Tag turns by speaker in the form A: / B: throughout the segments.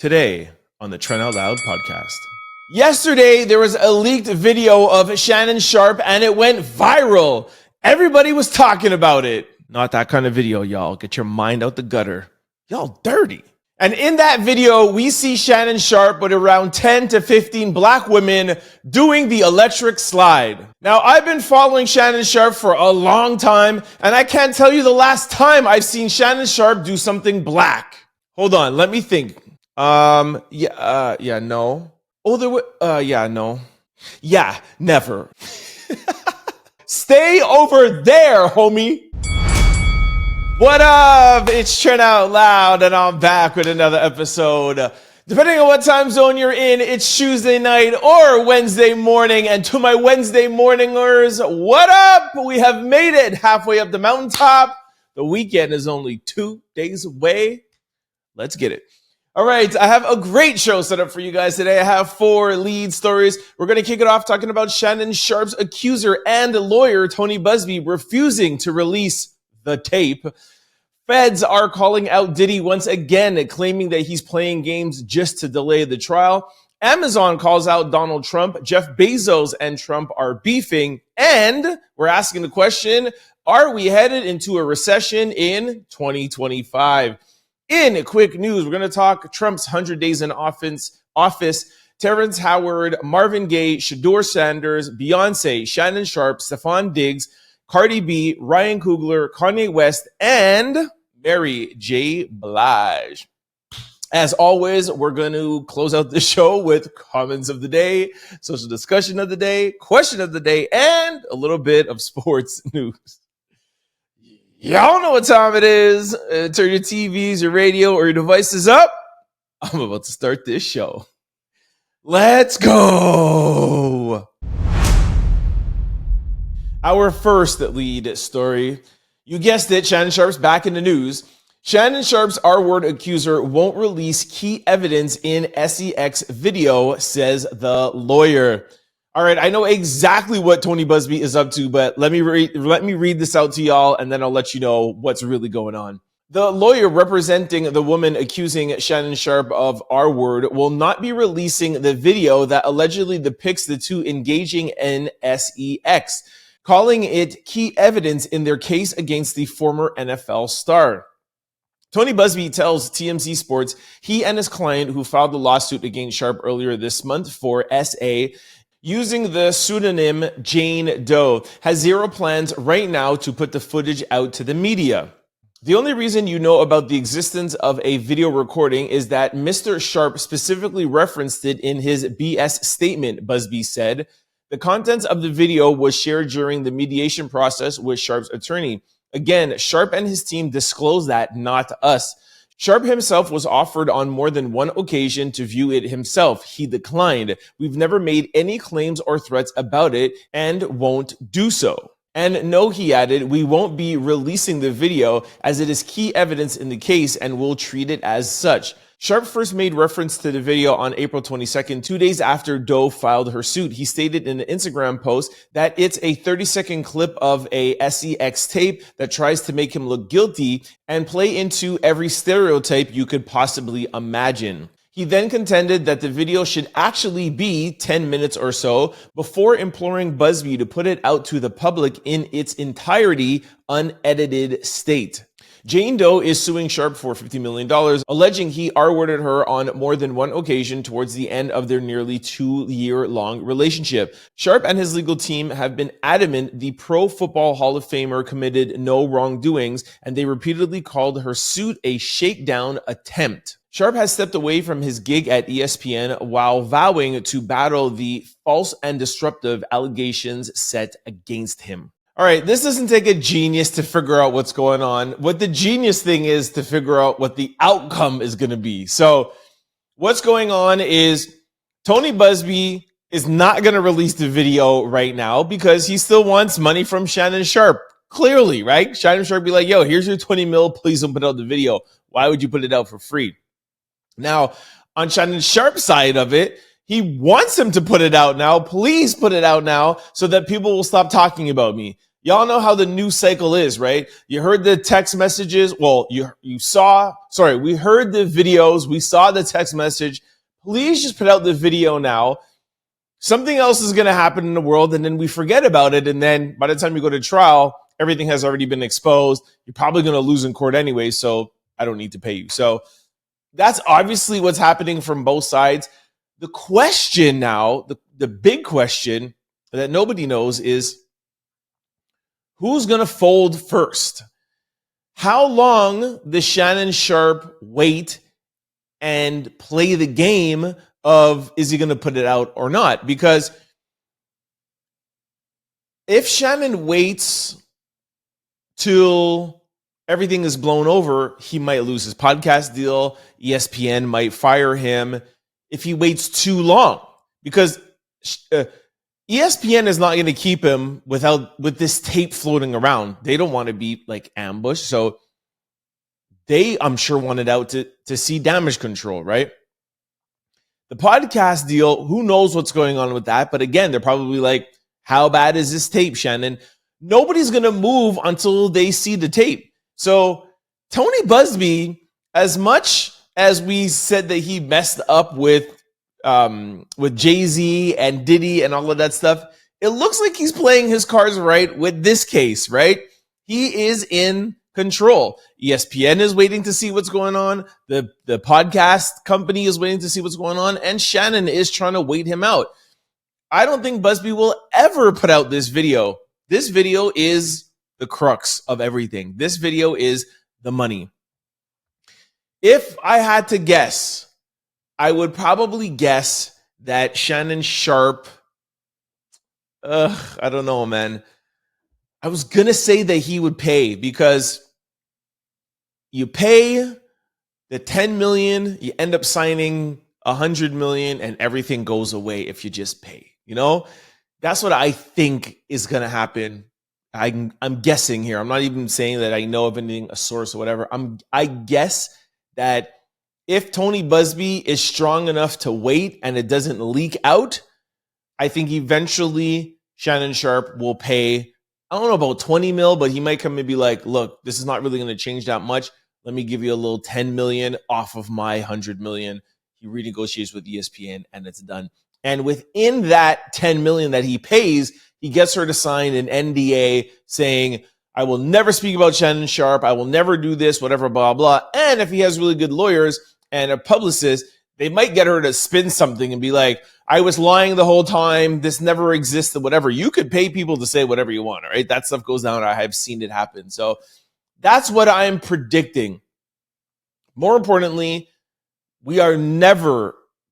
A: Today on the Trent Out Loud podcast. Yesterday, there was a leaked video of Shannon Sharpe and it went viral. Everybody was talking about it. Not that kind of video, y'all. Get your mind out the gutter. Y'all dirty. And in that video, we see Shannon Sharpe with around 10 to 15 black women doing the electric slide. Now, I've been following Shannon Sharpe for a long time, and I can't tell you the last time I've seen Shannon Sharpe do something black. Hold on, let me think. No. Oh, no. Yeah, never. Stay over there, homie. What up? It's Trent Out Loud, and I'm back with another episode. Depending on what time zone you're in, it's Tuesday night or Wednesday morning. And to my Wednesday morningers, what up? We have made it halfway up the mountaintop. The weekend is only 2 days away. Let's get it. All right, I have a great show set up for you guys today. I have 4 lead stories. We're going to kick it off talking about Shannon Sharpe's accuser and lawyer, Tony Busby, refusing to release the tape. Feds are calling out Diddy once again, claiming that he's playing games just to delay the trial. Amazon calls out Donald Trump. Jeff Bezos and Trump are beefing. And we're asking the question, are we headed into a recession in 2025? In quick news, we're going to talk Trump's 100 days in office, Terrence Howard, Marvin Gaye, Shedeur Sanders, Beyoncé, Shannon Sharpe, Stefon Diggs, Cardi B, Ryan Coogler, Kanye West, and Mary J Blige. As always, we're going to close out the show with comments of the day, social discussion of the day, question of the day, and a little bit of sports news. Y'all know what time it is. Turn your TVs, your radio, or your devices up. I'm about to start this show. Let's go. Our first lead story. You guessed it, Shannon Sharpe's back in the news. Shannon Sharpe's R-word accuser won't release key evidence in SEX video, says the lawyer. All right, I know exactly what Tony Busby is up to, but let me read this out to y'all, and then I'll let you know what's really going on. The lawyer representing the woman accusing Shannon Sharpe of R-word will not be releasing the video that allegedly depicts the two engaging in SEX, calling it key evidence in their case against the former NFL star. Tony Busby tells TMZ Sports he and his client, who filed the lawsuit against Sharpe earlier this month for SA, using the pseudonym Jane Doe, has zero plans right now to put the footage out to the media. The only reason you know about the existence of a video recording is that Mr. Sharpe specifically referenced it in his BS statement, Busby said. The contents of the video was shared during the mediation process with Sharpe's attorney. Again, Sharpe and his team disclosed that, not us. Sharpe himself was offered on more than one occasion to view it himself. He declined. We've never made any claims or threats about it and won't do so. And no, he added, we won't be releasing the video as it is key evidence in the case and we'll treat it as such. Sharpe first made reference to the video on April 22nd, 2 days after Doe filed her suit. He stated in an Instagram post that it's a 30-second clip of a SEX tape that tries to make him look guilty and play into every stereotype you could possibly imagine. He then contended that the video should actually be 10 minutes or so before imploring Busby to put it out to the public in its entirety, unedited state. Jane Doe is suing Sharpe for $50 million, alleging he R-worded her on more than one occasion towards the end of their nearly 2-year-long relationship. Sharpe and his legal team have been adamant the Pro Football Hall of Famer committed no wrongdoings, and they repeatedly called her suit a shakedown attempt. Sharpe has stepped away from his gig at ESPN while vowing to battle the false and disruptive allegations set against him. All right, this doesn't take a genius to figure out what's going on. What the genius thing is to figure out what the outcome is going to be. So what's going on is Tony Busby is not going to release the video right now because he still wants money from Shannon Sharpe. Clearly, right? Shannon Sharpe be like, yo, here's your 20 mil. Please don't put out the video. Why would you put it out for free? Now, on Shannon Sharpe's side of it, he wants him to put it out now. Please put it out now so that people will stop talking about me. Y'all know how the news cycle is, right? You heard the text messages. Well, we heard the videos. We saw the text message. Please just put out the video now. Something else is going to happen in the world, and then we forget about it. And then by the time you go to trial, everything has already been exposed. You're probably going to lose in court anyway, so I don't need to pay you. So that's obviously what's happening from both sides. The question now, the big question that nobody knows is, who's going to fold first? How long does Shannon Sharpe wait and play the game of, is he going to put it out or not? Because if Shannon waits till everything is blown over, he might lose his podcast deal. ESPN might fire him if he waits too long, because ESPN is not going to keep him with this tape floating around. They don't want to be like ambushed. So they, I'm sure, wanted out to see damage control, right? The podcast deal, who knows what's going on with that? But again, they're probably like, how bad is this tape, Shannon? Nobody's going to move until they see the tape. So Tony Busby, as much as we said that he messed up with Jay-Z and Diddy and all of that stuff, it looks like he's playing his cards right with this case, right? He is in control. ESPN is waiting to see what's going on. The podcast company is waiting to see what's going on. And Shannon is trying to wait him out. I don't think Busby will ever put out this video. This video is the crux of everything. This video is the money. If I had to guess, I would probably guess that Shannon Sharpe, I don't know, man. I was going to say that he would pay, because you pay the 10 million, you end up signing 100 million, and everything goes away if you just pay. You know, that's what I think is going to happen. I'm guessing here. I'm not even saying that I know of anything, a source or whatever. I guess that if Tony Busby is strong enough to wait and it doesn't leak out, I think eventually Shannon Sharpe will pay, I don't know about 20 mil, but he might come and be like, look, this is not really going to change that much. Let me give you a little 10 million off of my 100 million. He renegotiates with ESPN and it's done. And within that 10 million that he pays, he gets her to sign an NDA saying, I will never speak about Shannon Sharpe. I will never do this, whatever, blah, blah. And if he has really good lawyers and a publicist, they might get her to spin something and be like, I was lying the whole time. This never existed, whatever. You could pay people to say whatever you want, all right? That stuff goes down. I have seen it happen. So that's what I'm predicting. More importantly, we are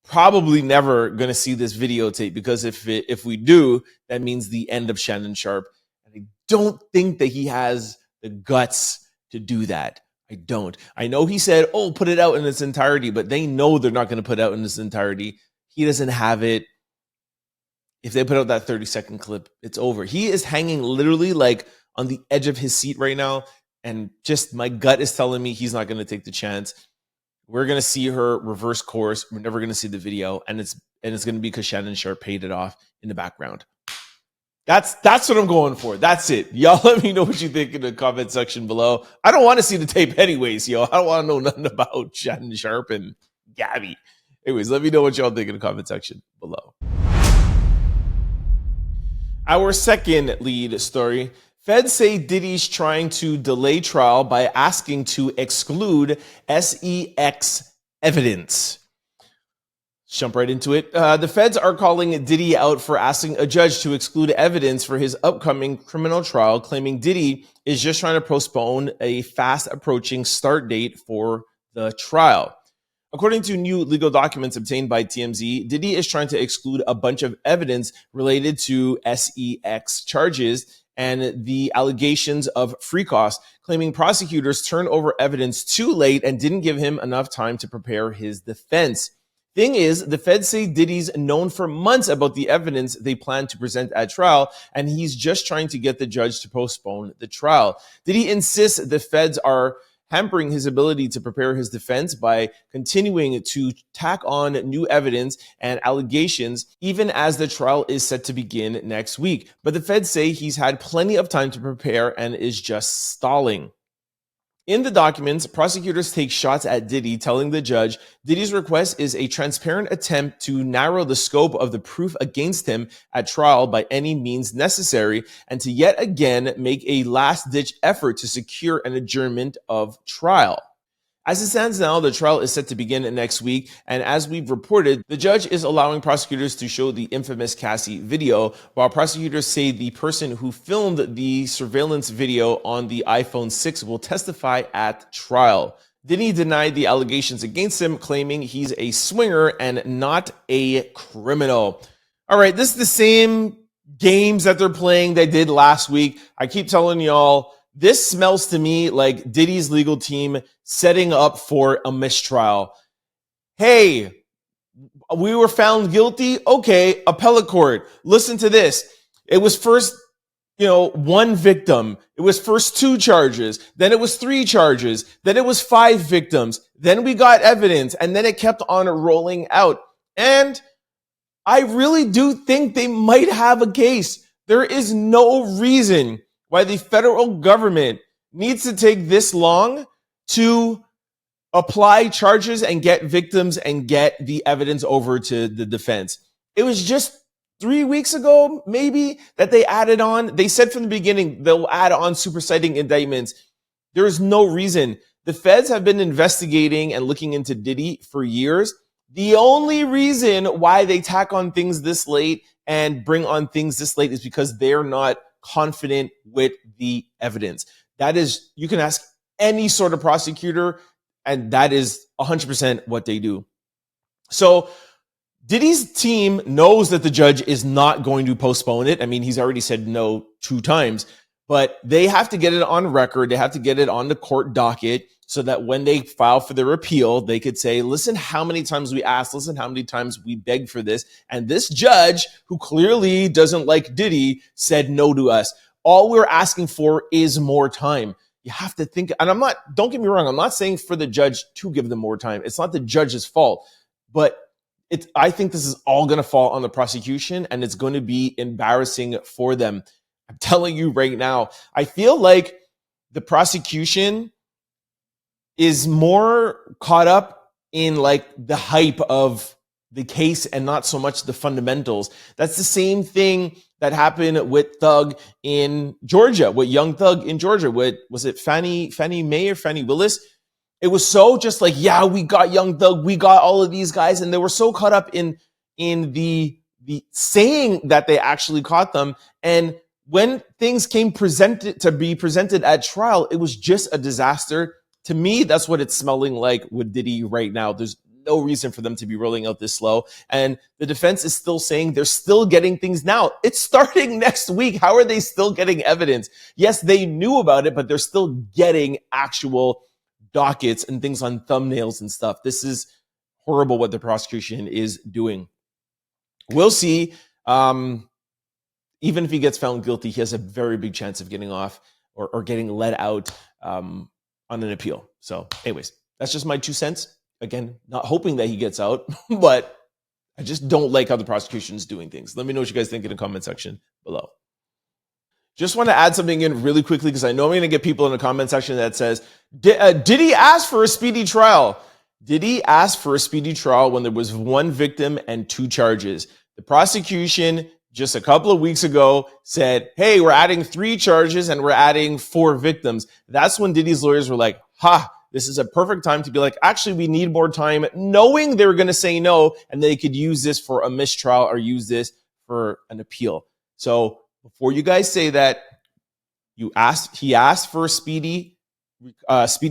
A: probably never going to see this videotape, because if we do, that means the end of Shannon Sharpe. And I don't think that he has the guts to do that. I don't. I know he said, oh, put it out in its entirety, but they know they're not going to put it out in its entirety. He doesn't have it. If they put out that 30-second clip, it's over. He is hanging literally like on the edge of his seat right now. And just my gut is telling me he's not going to take the chance. We're going to see her reverse course. We're never going to see the video. And it's going to be because Shannon Sharpe paid it off in the background. That's what I'm going for. That's it. Y'all let me know what you think in the comment section below. I don't want to see the tape anyways, yo. I don't want to know nothing about Shannon Sharpe and Gabby. Anyways, let me know what y'all think in the comment section below. Our second lead story. Feds say Diddy's trying to delay trial by asking to exclude SEX evidence. Jump right into it. The feds are calling Diddy out for asking a judge to exclude evidence for his upcoming criminal trial, claiming Diddy is just trying to postpone a fast approaching start date for the trial. According to new legal documents obtained by TMZ, Diddy is trying to exclude a bunch of evidence related to SEX charges and the allegations of free costs, claiming prosecutors turned over evidence too late and didn't give him enough time to prepare his defense. Thing is, the feds say Diddy's known for months about the evidence they plan to present at trial, and he's just trying to get the judge to postpone the trial. Diddy insists the feds hampering his ability to prepare his defense by continuing to tack on new evidence and allegations, even as the trial is set to begin next week. But the feds say he's had plenty of time to prepare and is just stalling. In the documents, prosecutors take shots at Diddy, telling the judge Diddy's request is a transparent attempt to narrow the scope of the proof against him at trial by any means necessary, and to yet again make a last-ditch effort to secure an adjournment of trial. As it stands now, the trial is set to begin next week, and as we've reported, the judge is allowing prosecutors to show the infamous Cassie video, while prosecutors say the person who filmed the surveillance video on the iPhone 6 will testify at trial. Diddy denied the allegations against him, claiming he's a swinger and not a criminal. All right, this is the same games that they're playing they did last week. I keep telling y'all, this smells to me like Diddy's legal team setting up for a mistrial. Hey, we were found guilty. Okay, appellate court. Listen to this. It was first, one victim. It was first 2 charges. Then it was 3 charges. Then it was 5 victims. Then we got evidence. And then it kept on rolling out. And I really do think they might have a case. There is no reason why the federal government needs to take this long to apply charges and get victims and get the evidence over to the defense. It was just 3 weeks ago, maybe, that they added on. They said from the beginning they'll add on superseding indictments. There is no reason. The feds have been investigating and looking into Diddy for years. The only reason why they tack on things this late and bring on things this late is because they're not confident with the evidence. That is, you can ask any sort of prosecutor, and that is 100% what they do. So Diddy's team knows that the judge is not going to postpone it. I mean, he's already said no 2 times, but they have to get it on record. They have to get it on the court docket so that when they file for their appeal, they could say, listen how many times we asked, listen how many times we begged for this. And this judge, who clearly doesn't like Diddy, said no to us. All we're asking for is more time. You have to think, and don't get me wrong, I'm not saying for the judge to give them more time. It's not the judge's fault, but I think this is all going to fall on the prosecution, and it's going to be embarrassing for them. I'm telling you right now, I feel like the prosecution is more caught up in like the hype of the case and not so much the fundamentals. That's the same thing that happened with Thug in Georgia, with Young Thug in Georgia, with, was it Fannie Mae or Fannie Willis? It was so just like, yeah, we got Young Thug, we got all of these guys, and they were so caught up in the saying that they actually caught them. And when things came presented at trial, it was just a disaster. To me, that's what it's smelling like with Diddy right now. There's no reason for them to be rolling out this slow. And the defense is still saying they're still getting things now. It's starting next week. How are they still getting evidence? Yes, they knew about it, but they're still getting actual dockets and things on thumbnails and stuff. This is horrible what the prosecution is doing. We'll see. Even if he gets found guilty, he has a very big chance of getting off or getting let out on an appeal. So anyways, that's just my 2 cents. Again, not hoping that he gets out, but I just don't like how the prosecution is doing things. Let me know what you guys think in the comment section below. Just want to add something in really quickly because I know I'm going to get people in the comment section that says, did he ask for a speedy trial? Did he ask for a speedy trial when there was 1 victim and 2 charges? The prosecution just a couple of weeks ago said, hey, we're adding 3 charges and we're adding 4 victims. That's when Diddy's lawyers were like, this is a perfect time to be like, actually, we need more time, knowing they were going to say no, and they could use this for a mistrial or use this for an appeal. So before you guys say that, he asked for a speedy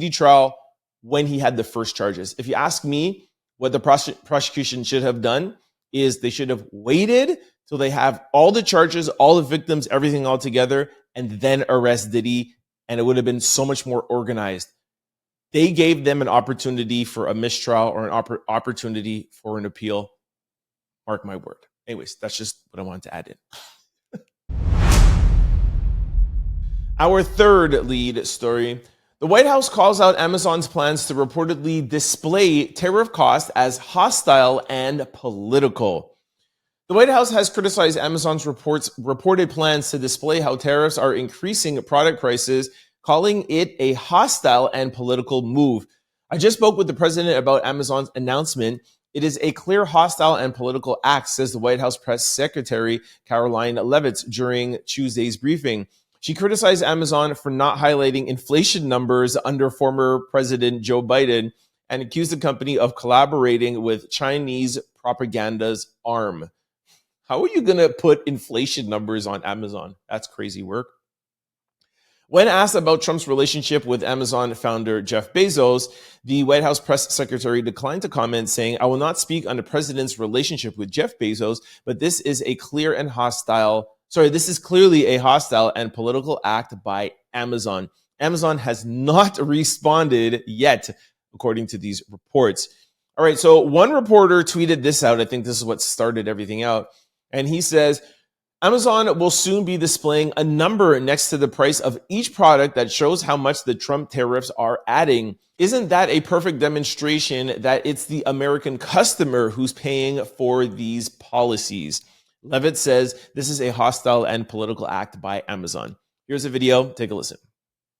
A: trial when he had the first charges. If you ask me, what the prosecution should have done is they should have waited till they have all the charges, all the victims, everything all together, and then arrest Diddy, and it would have been so much more organized. They gave them an opportunity for a mistrial or an opportunity for an appeal. Mark my word. Anyways, that's just what I wanted to add in. Our third lead story. The White House calls out Amazon's plans to reportedly display tariff costs as hostile and political. The White House has criticized Amazon's reported plans to display how tariffs are increasing product prices, calling it a hostile and political move. I just spoke with the president about Amazon's announcement. It is a clear hostile and political act, says the White House press secretary Karoline Leavitt during Tuesday's briefing. She criticized Amazon for not highlighting inflation numbers under former President Joe Biden and accused the company of collaborating with Chinese propaganda's arm. How are you going to put inflation numbers on Amazon? That's crazy work. When asked about Trump's relationship with Amazon founder Jeff Bezos, the White House press secretary declined to comment, saying, "I will not speak on the president's relationship with Jeff Bezos, but this is clearly a hostile and political act by Amazon. Amazon has not responded yet," according to these reports. All right, so one reporter tweeted this out. I think this is what started everything out. And he says, Amazon will soon be displaying a number next to the price of each product that shows how much the Trump tariffs are adding. Isn't that a perfect demonstration that it's the American customer who's paying for these policies? Leavitt says this is a hostile and political act by Amazon. Here's a video. Take a listen.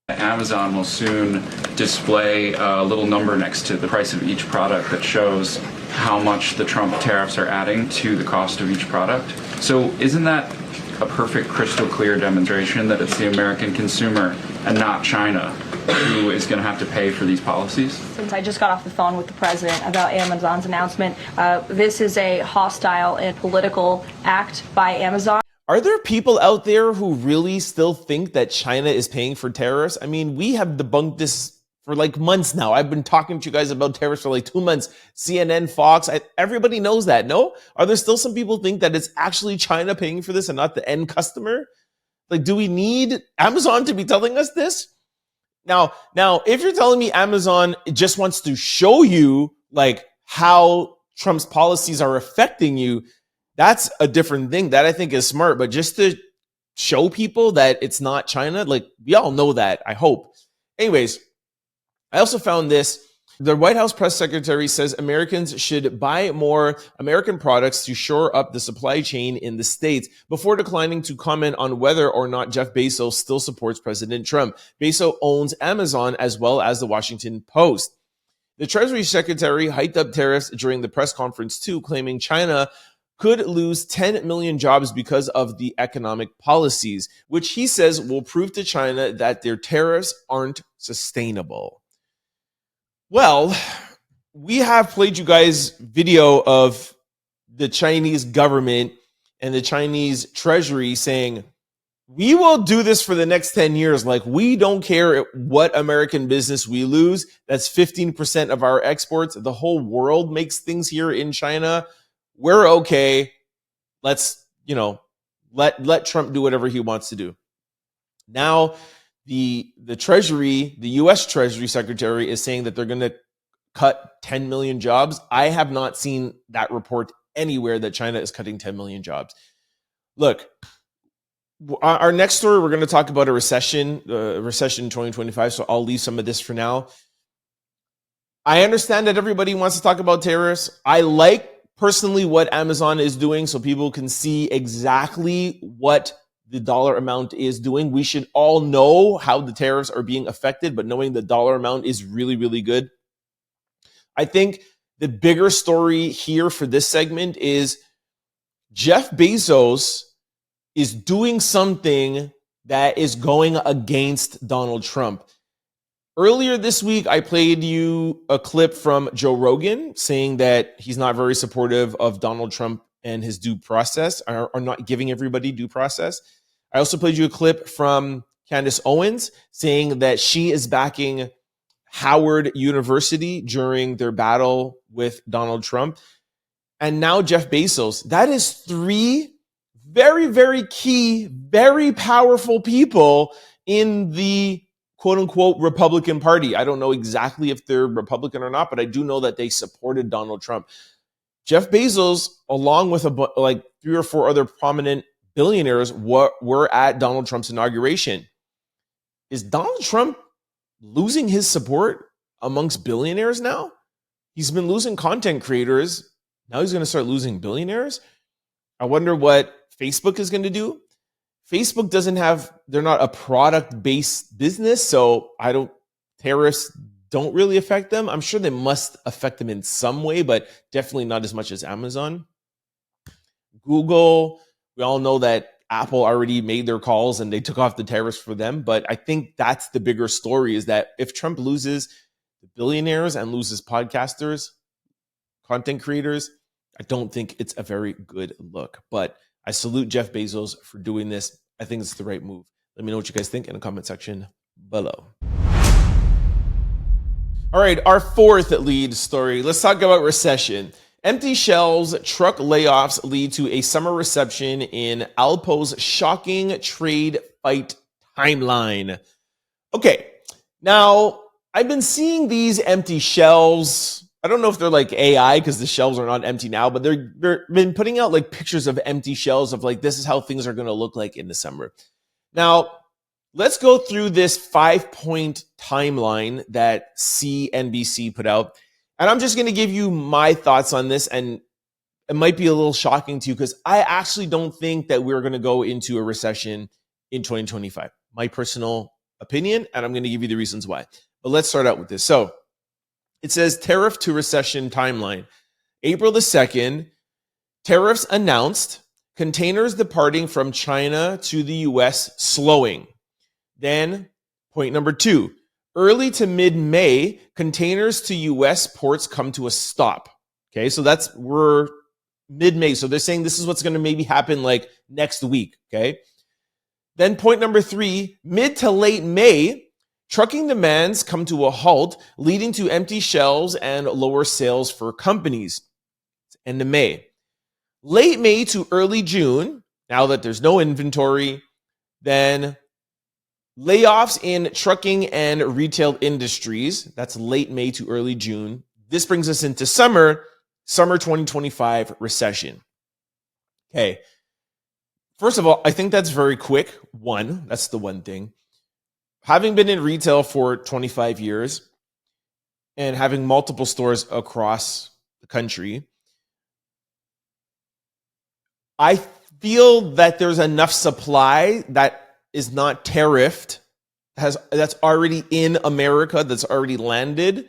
B: Amazon will soon display a little number next to the price of each product that shows how much the Trump tariffs are adding to the cost of each product. So isn't that a perfect crystal clear demonstration that it's the American consumer and not China who is going to have to pay for these policies?
C: Since I just got off the phone with the president about Amazon's announcement, this is a hostile and political act by Amazon.
A: Are there people out there who really still think that China is paying for tariffs? I mean, we have debunked this for like months now. I've been talking to you guys about tariffs for like 2 months. CNN, Fox, everybody knows that, no? Are there still some people think that it's actually China paying for this and not the end customer? Like, do we need Amazon to be telling us this? Now, if you're telling me Amazon just wants to show you like how Trump's policies are affecting you, that's a different thing. That I think is smart. But just to show people that it's not China, like we all know that, I hope. Anyways, I also found this. The White House press secretary says Americans should buy more American products to shore up the supply chain in the States before declining to comment on whether or not Jeff Bezos still supports President Trump. Bezos owns Amazon as well as the Washington Post. The Treasury Secretary hyped up tariffs during the press conference too, claiming China could lose 10 million jobs because of the economic policies, which he says will prove to China that their tariffs aren't sustainable. Well, we have played you guys video of the Chinese government and the Chinese treasury saying, we will do this for the next 10 years. Like, we don't care what American business we lose. That's 15% of our exports. The whole world makes things here in China. We're okay. Let's, let Trump do whatever he wants to do. Now, the Treasury, the U.S. Treasury Secretary is saying that they're going to cut 10 million jobs. I have not seen that report anywhere that China is cutting 10 million jobs. Look, our next story, we're going to talk about a recession in 2025. So I'll leave some of this for now. I understand that everybody wants to talk about tariffs. I like personally what Amazon is doing so people can see exactly what the dollar amount is doing. We should all know how the tariffs are being affected, but knowing the dollar amount is really, really good. I think the bigger story here for this segment is Jeff Bezos is doing something that is going against Donald Trump. Earlier this week, I played you a clip from Joe Rogan saying that he's not very supportive of Donald Trump and his due process, or not giving everybody due process. I also played you a clip from Candace Owens saying that she is backing Howard University during their battle with Donald Trump. And now Jeff Bezos. That is three very, very key, very powerful people in the quote unquote Republican Party. I don't know exactly if they're Republican or not, but I do know that they supported Donald Trump. Jeff Bezos, along with like 3 or 4 other prominent billionaires, were at Donald Trump's inauguration. Is Donald Trump losing his support amongst billionaires now. He's been losing content creators. Now he's going to start losing billionaires. I wonder what Facebook is going to do. Facebook they're not a product-based business, so tariffs don't really affect them. I'm sure they must affect them in some way, but definitely not as much as Amazon. Google, we all know that Apple already made their calls and they took off the tariffs for them. But I think that's the bigger story, is that if Trump loses the billionaires and loses podcasters, content creators, I don't think it's a very good look. But I salute Jeff Bezos for doing this. I think it's the right move. Let me know what you guys think in the comment section below. All right, our fourth lead story. Let's talk about recession. Empty shelves, truck layoffs lead to a summer reception in Alpo's shocking trade fight timeline. Okay, now I've been seeing these empty shelves. I don't know if they're like AI because the shelves are not empty now, but they've been putting out like pictures of empty shelves of like, this is how things are going to look like in the summer. Now, let's go through this 5-point timeline that CNBC put out. And I'm just going to give you my thoughts on this. And it might be a little shocking to you because I actually don't think that we're going to go into a recession in 2025. My personal opinion, and I'm going to give you the reasons why. But let's start out with this. So it says tariff to recession timeline. April the 2nd, tariffs announced, containers departing from China to the US slowing. Then point number 2, early to mid-May, containers to US ports come to a stop. Okay, so we're mid-May. So they're saying this is what's going to maybe happen like next week. Okay. Then point number 3, mid to late May, trucking demands come to a halt, leading to empty shelves and lower sales for companies. End of May. Late May to early June, now that there's no inventory, then layoffs in trucking and retail industries. That's late May to early June. This brings us into summer 2025 recession. Okay. First of all, I think that's very quick. That's the one thing. Having been in retail for 25 years and having multiple stores across the country, I feel that there's enough supply that is not tariffed, that's already in America, that's already landed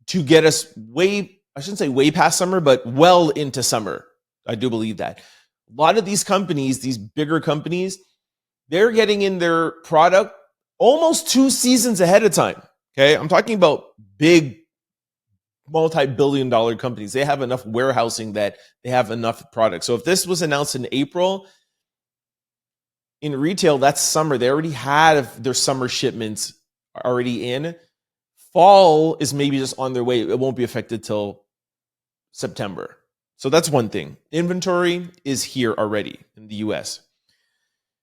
A: to get us I shouldn't say way past summer, but well into summer. I do believe that. A lot of these companies, these bigger companies, they're getting in their product almost 2 seasons ahead of time. Okay. I'm talking about big multi-billion-dollar companies. They have enough warehousing that they have enough product. So if this was announced in April, in retail, that's summer. They already had their summer shipments already in. Fall is maybe just on their way. It won't be affected till September. So that's one thing. Inventory is here already in the US.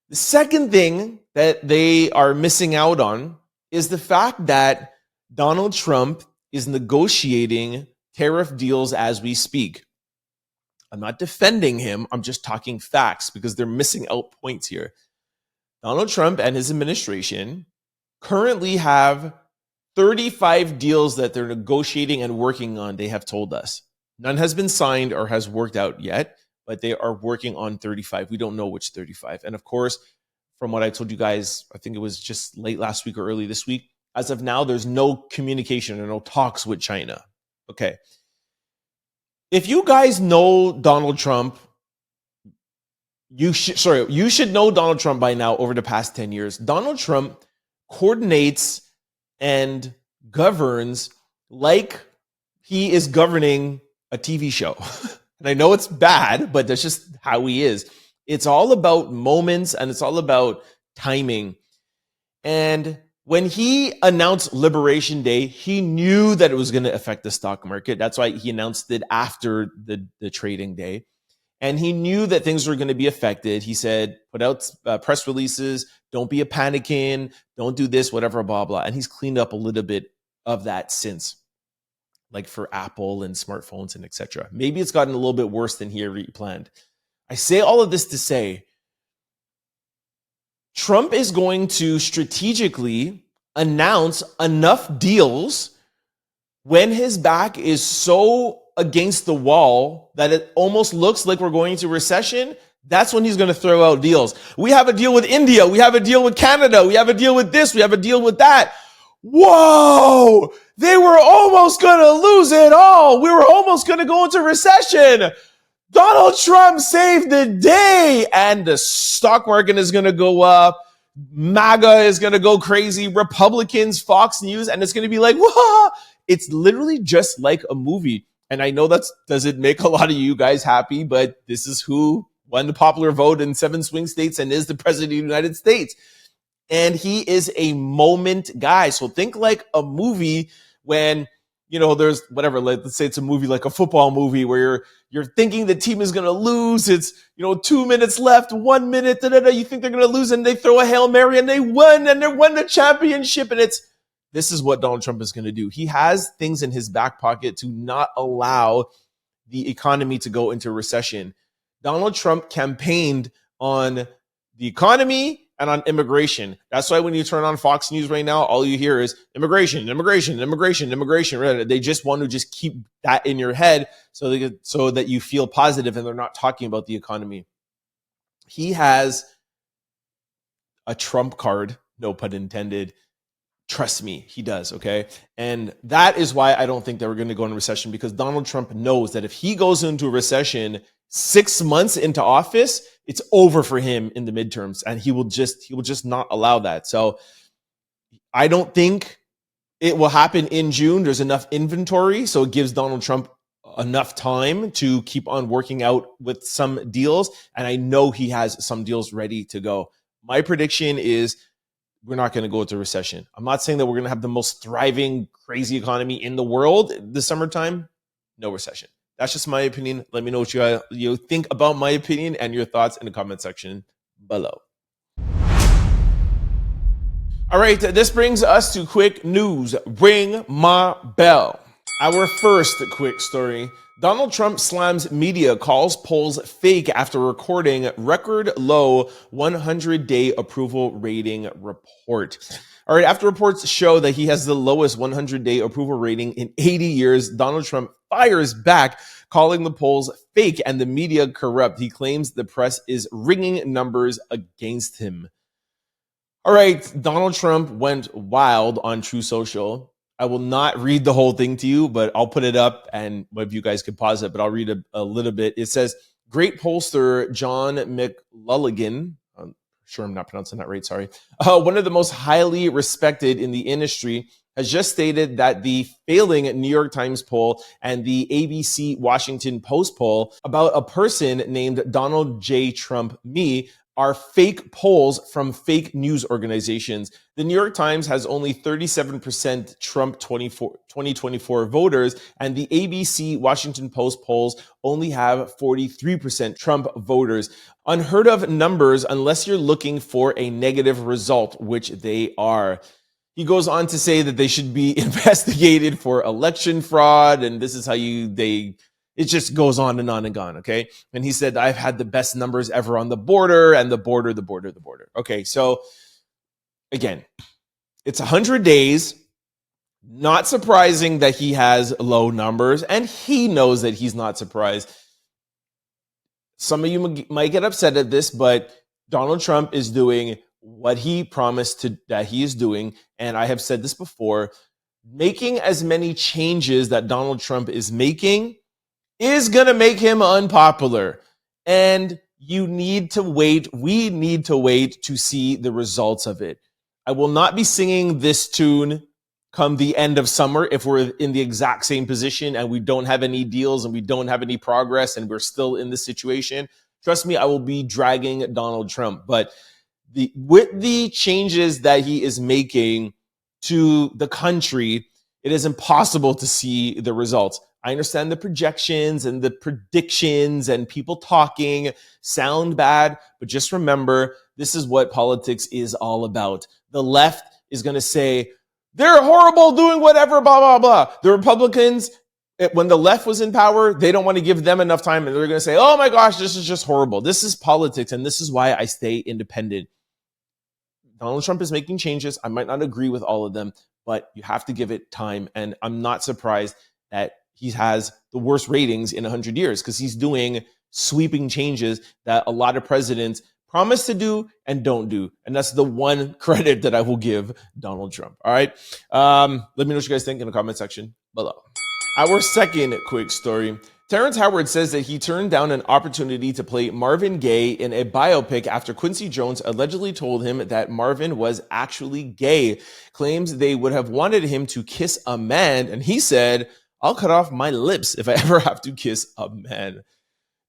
A: The second thing that they are missing out on is the fact that Donald Trump is negotiating tariff deals as we speak. I'm not defending him. I'm just talking facts because they're missing out points here. Donald Trump and his administration currently have 35 deals that they're negotiating and working on, they have told us. None has been signed or has worked out yet, but they are working on 35. We don't know which 35. And of course, from what I told you guys, I think it was just late last week or early this week, as of now, there's no communication or no talks with China. Okay. If you guys know Donald Trump, you should know Donald Trump by now over the past 10 years. Donald Trump coordinates and governs like he is governing a TV show. And I know it's bad, but that's just how he is. It's all about moments and it's all about timing. And when he announced Liberation Day, he knew that it was going to affect the stock market. That's why he announced it after the trading day. And he knew that things were going to be affected. He said, put out press releases. Don't be a panicking. Don't do this, whatever, blah, blah. And he's cleaned up a little bit of that since, like for Apple and smartphones and etc. Maybe it's gotten a little bit worse than he already planned. I say all of this to say, Trump is going to strategically announce enough deals when his back is so against the wall that it almost looks like we're going into recession. That's when he's going to throw out deals. We have a deal with India. We have a deal with Canada. We have a deal with this. We have a deal with that. Whoa! They were almost going to lose it all. We were almost going to go into recession. Donald Trump saved the day, and the stock market is going to go up. MAGA is going to go crazy. Republicans, Fox News, and it's going to be like, whoa! It's literally just like a movie. And I know that doesn't make a lot of you guys happy, but this is who won the popular vote in 7 swing states and is the president of the United States. And he is a moment guy. So think like a movie when, there's whatever, let's say it's a movie like a football movie where you're thinking the team is going to lose. It's, 2 minutes left, 1 minute, you think they're going to lose, and they throw a Hail Mary and they won the championship. And this is what Donald Trump is going to do. He has things in his back pocket to not allow the economy to go into recession. Donald Trump campaigned on the economy and on immigration. That's why when you turn on Fox News right now, all you hear is immigration. They just want to just keep that in your head so that you feel positive and they're not talking about the economy. He has a Trump card, no pun intended. Trust me, he does, okay? And that is why I don't think that we're going to go into recession, because Donald Trump knows that if he goes into a recession 6 months into office, it's over for him in the midterms, and he will just not allow that. So I don't think it will happen in June. There's enough inventory, so it gives Donald Trump enough time to keep on working out with some deals, and I know he has some deals ready to go. My prediction is we're not going to go into recession. I'm not saying that we're going to have the most thriving, crazy economy in the world this summertime. No recession. That's just my opinion. Let me know what you think about my opinion and your thoughts in the comment section below. All right, this brings us to quick news. Ring my bell. Our first quick story. Donald Trump slams media, calls polls fake after recording record low 100-day approval rating report. All right, after reports show that he has the lowest 100-day approval rating in 80 years, Donald Trump fires back, calling the polls fake and the media corrupt. He claims the press is rigging numbers against him. All right, Donald Trump went wild on True Social. I will not read the whole thing to you, but I'll put it up, and if you guys could pause it, but I'll read a little bit. It says, great pollster John McLulligan, I'm sure I'm not pronouncing that right, sorry, one of the most highly respected in the industry, has just stated that the failing New York Times poll and the ABC Washington Post poll about a person named Donald J. Trump Me are fake polls from fake news organizations. The New York Times has only 37% Trump 2024 voters, and the ABC Washington Post polls only have 43% Trump voters. Unheard of numbers unless you're looking for a negative result, which they are. He goes on to say that they should be investigated for election fraud, and this is how it just goes on and on and on, okay? And he said, I've had the best numbers ever on the border, and the border. Okay, so again, it's 100 days. Not surprising that he has low numbers, and he knows that he's not surprised. Some of you might get upset at this, but Donald Trump is doing what he promised that he is doing, and I have said this before, making as many changes that Donald Trump is making is going to make him unpopular. And you need to wait. We need to wait to see the results of it. I will not be singing this tune come the end of summer if we're in the exact same position and we don't have any deals and we don't have any progress and we're still in this situation. Trust me, I will be dragging Donald Trump. But with the changes that he is making to the country, it is impossible to see the results. I understand the projections and the predictions and people talking sound bad, but just remember, this is what politics is all about. The left is going to say, they're horrible doing whatever, blah, blah, blah. The Republicans, when the left was in power, they don't want to give them enough time, and they're going to say, oh my gosh, this is just horrible. This is politics, and this is why I stay independent. Donald Trump is making changes. I might not agree with all of them, but you have to give it time. And I'm not surprised that he has the worst ratings in 100 years because he's doing sweeping changes that a lot of presidents promise to do and don't do. And that's the one credit that I will give Donald Trump. All right. Let me know what you guys think in the comment section below. Our second quick story. Terrence Howard says that he turned down an opportunity to play Marvin Gaye in a biopic after Quincy Jones allegedly told him that Marvin was actually gay. Claims they would have wanted him to kiss a man, and he said, "I'll cut off my lips if I ever have to kiss a man."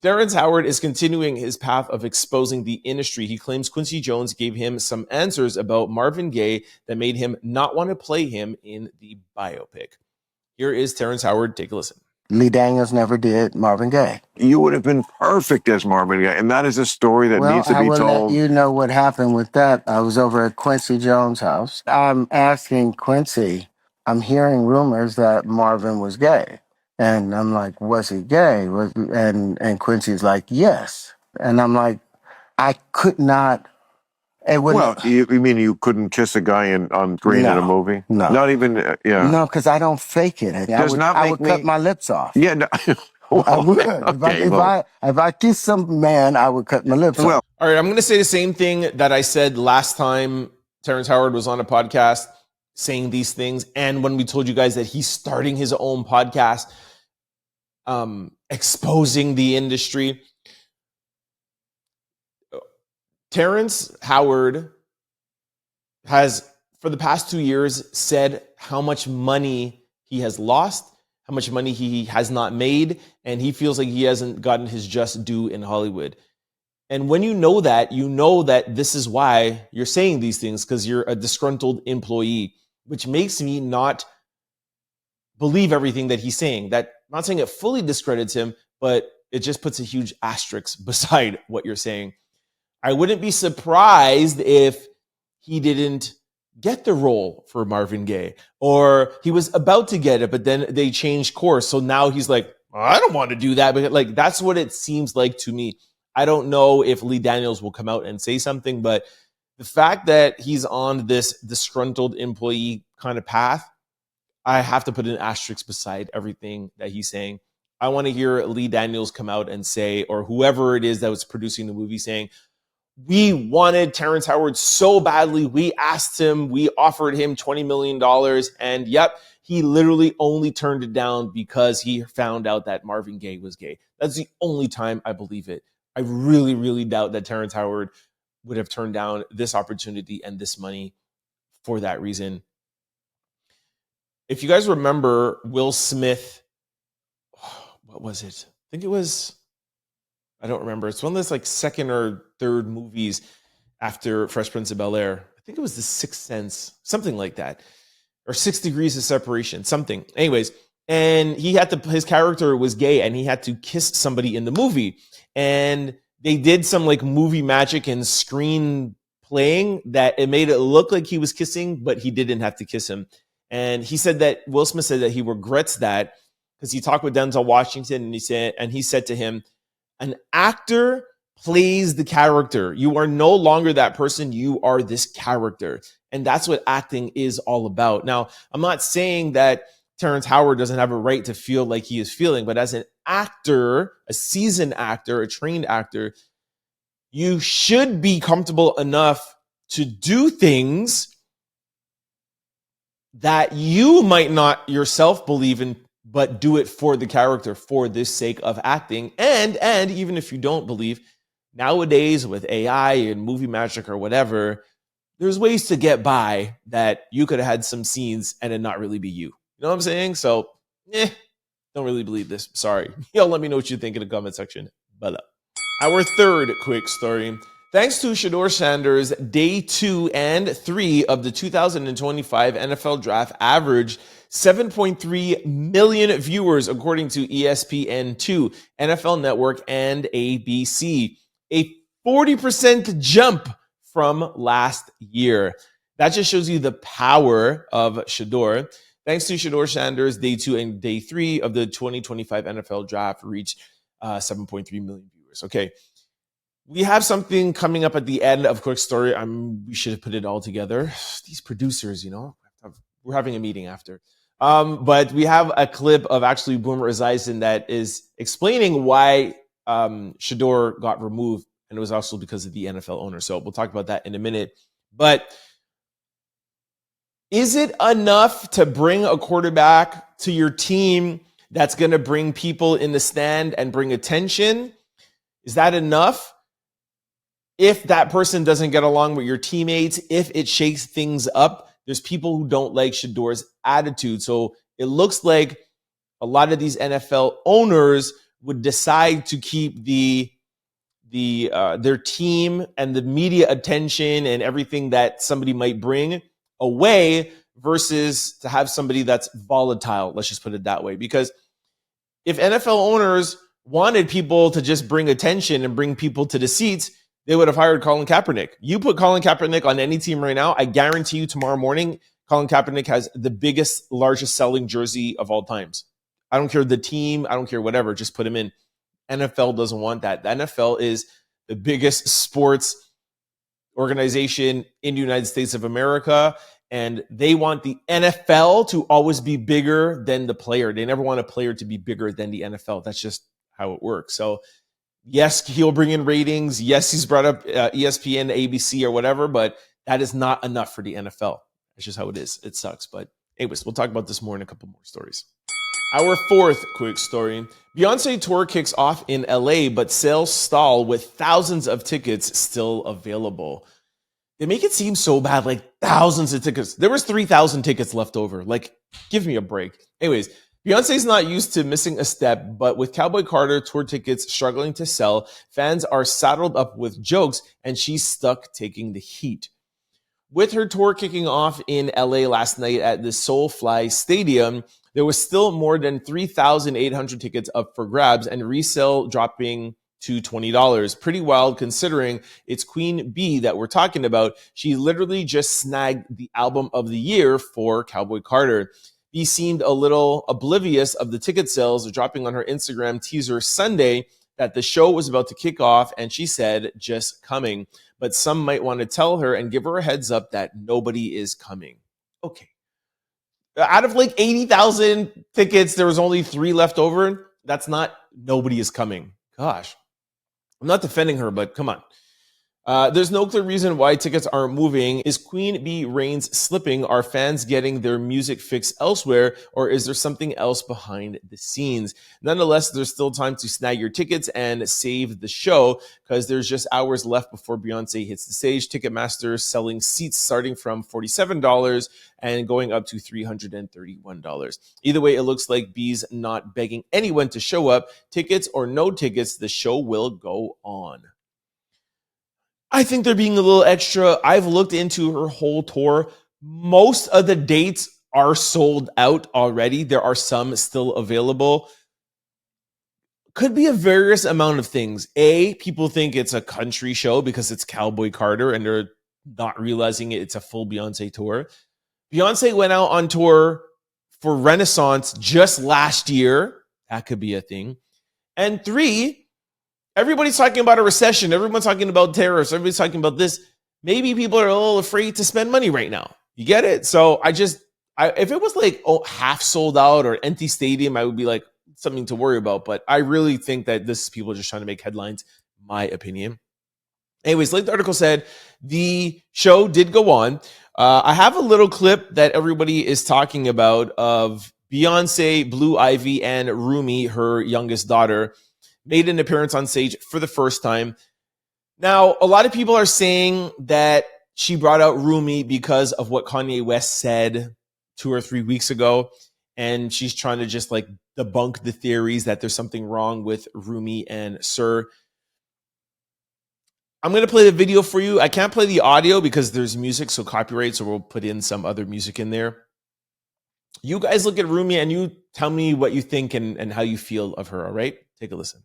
A: Terrence Howard is continuing his path of exposing the industry. He claims Quincy Jones gave him some answers about Marvin Gaye that made him not want to play him in the biopic. Here is Terrence Howard. Take a listen.
D: Lee Daniels never did Marvin Gaye.
E: You would have been perfect as Marvin Gaye, and that is a story that needs to be
D: I will
E: told.
D: let you know what happened with that. I was over at Quincy Jones' house. I'm asking Quincy, I'm hearing rumors that Marvin was gay. And I'm like, was he gay? And Quincy's like, yes. And I'm like, I could not.
E: Well, you mean you couldn't kiss a guy on screen in a movie?
D: No.
E: Not even, yeah.
D: No, because I don't fake it. I would cut my lips off.
E: Yeah, no. Well,
D: I would.
E: okay,
D: if I kiss some man, I would cut my lips off.
A: All right, I'm going to say the same thing that I said last time Terrence Howard was on a podcast saying these things. And when we told you guys that he's starting his own podcast, exposing the industry. Terrence Howard has, for the past 2 years, said how much money he has lost, how much money he has not made, and he feels like he hasn't gotten his just due in Hollywood. And when you know that this is why you're saying these things, because you're a disgruntled employee, which makes me not believe everything that he's saying. That, I'm not saying it fully discredits him, but it just puts a huge asterisk beside what you're saying. I wouldn't be surprised if he didn't get the role for Marvin Gaye, or he was about to get it, but then they changed course. So now he's like, I don't want to do that. But like, that's what it seems like to me. I don't know if Lee Daniels will come out and say something, but the fact that he's on this disgruntled employee kind of path, I have to put an asterisk beside everything that he's saying. I want to hear Lee Daniels come out and say, or whoever it is that was producing the movie saying, we wanted Terrence Howard so badly. We asked him, we offered him $20 million. And yep, he literally only turned it down because he found out that Marvin Gaye was gay. That's the only time I believe it. I really, really doubt that Terrence Howard would have turned down this opportunity and this money for that reason. If you guys remember Will Smith, what was it? I think it was, I don't remember. It's one of those like second or third movies after Fresh Prince of Bel-Air. I think it was The Sixth Sense, something like that. Or 6 Degrees of Separation, something. Anyways, and his character was gay and he had to kiss somebody in the movie. And they did some like movie magic and screen playing that it made it look like he was kissing, but he didn't have to kiss him. And Will Smith said that he regrets that because he talked with Denzel Washington and he said to him, an actor plays the character. You are no longer that person. You are this character. And that's what acting is all about. Now, I'm not saying that Terrence Howard doesn't have a right to feel like he is feeling, but as an actor, a seasoned actor, a trained actor, you should be comfortable enough to do things that you might not yourself believe in, but do it for the character, for the sake of acting. And even if you don't believe, nowadays with AI and movie magic or whatever, there's ways to get by that you could have had some scenes and it not really be you. You know what I'm saying? So, don't really believe this. Sorry. Y'all let me know what you think in the comment section below. Our third quick story. Thanks to Shedeur Sanders, day 2 and 3 of the 2025 NFL Draft averaged 7.3 million viewers, according to ESPN2, NFL Network, and ABC. A 40% jump from last year. That just shows you the power of Shedeur. Thanks to Shedeur Sanders, day 2 and day 3 of the 2025 NFL Draft reached 7.3 million viewers. Okay. We have something coming up at the end of Quick Story. We should have put it all together. These producers, we're having a meeting after. But we have a clip of actually Boomer Esiason that is explaining why Shedeur got removed, and it was also because of the NFL owner. So we'll talk about that in a minute. But is it enough to bring a quarterback to your team that's going to bring people in the stand and bring attention? Is that enough? If that person doesn't get along with your teammates, if it shakes things up, there's people who don't like Shedeur's attitude. So it looks like a lot of these NFL owners would decide to keep their team and the media attention and everything that somebody might bring away versus to have somebody that's volatile. Let's just put it that way. Because if NFL owners wanted people to just bring attention and bring people to the seats, they would have hired Colin Kaepernick. You put Colin Kaepernick on any team right now, I guarantee you tomorrow morning, Colin Kaepernick has the biggest, largest selling jersey of all times. I don't care the team. I don't care whatever. Just put him in. NFL doesn't want that. The NFL is the biggest sports organization in the United States of America, and they want the NFL to always be bigger than the player. They never want a player to be bigger than the NFL. That's just how it works. So yes, he'll bring in ratings. Yes, he's brought up ESPN, ABC, or whatever, but that is not enough for the NFL. That's just how it is. It sucks. But anyways, we'll talk about this more in a couple more stories. Our fourth quick story. Beyoncé tour kicks off in LA, but sales stall with thousands of tickets still available. They make it seem so bad, like thousands of tickets. There was 3,000 tickets left over. Like, give me a break. Anyways, Beyonce's not used to missing a step, but with Cowboy Carter tour tickets struggling to sell, fans are saddled up with jokes, and she's stuck taking the heat. With her tour kicking off in LA last night at the Soulfly Stadium, there was still more than 3,800 tickets up for grabs and resale dropping to $20. Pretty wild considering it's Queen Bee that we're talking about. She literally just snagged the album of the year for Cowboy Carter. Bee seemed a little oblivious of the ticket sales, dropping on her Instagram teaser Sunday that the show was about to kick off, and she said, just coming. But some might want to tell her and give her a heads up that nobody is coming. Okay. Out of like 80,000 tickets, there was only 3 left over. That's not nobody is coming. Gosh. I'm not defending her, but come on. There's no clear reason why tickets aren't moving. Is Queen Bee reigns slipping? Are fans getting their music fix elsewhere? Or is there something else behind the scenes? Nonetheless, there's still time to snag your tickets and save the show because there's just hours left before Beyonce hits the stage. Ticketmaster selling seats starting from $47 and going up to $331. Either way, it looks like Bee's not begging anyone to show up. Tickets or no tickets, the show will go on. I think they're being a little extra. I've looked into her whole tour. Most of the dates are sold out already. There are some still available. Could be a various amount of things. A, people think it's a country show because it's Cowboy Carter and they're not realizing it's a full Beyonce tour. Beyonce went out on tour for Renaissance just last year. That could be a thing. And 3, everybody's talking about a recession. Everyone's talking about tariffs. Everybody's talking about this. Maybe people are a little afraid to spend money right now. You get it? So if it was like half sold out or empty stadium, I would be like something to worry about. But I really think that this is people just trying to make headlines, my opinion. Anyways, like the article said, the show did go on. I have a little clip that everybody is talking about of Beyonce, Blue Ivy, and Rumi, her youngest daughter, made an appearance on stage for the first time. Now, a lot of people are saying that she brought out Rumi because of what Kanye West said 2 or 3 weeks ago. And she's trying to just like debunk the theories that there's something wrong with Rumi and Sir. I'm going to play the video for you. I can't play the audio because there's music, so copyright, so we'll put in some other music in there. You guys look at Rumi and you tell me what you think and how you feel of her, all right? Take a listen.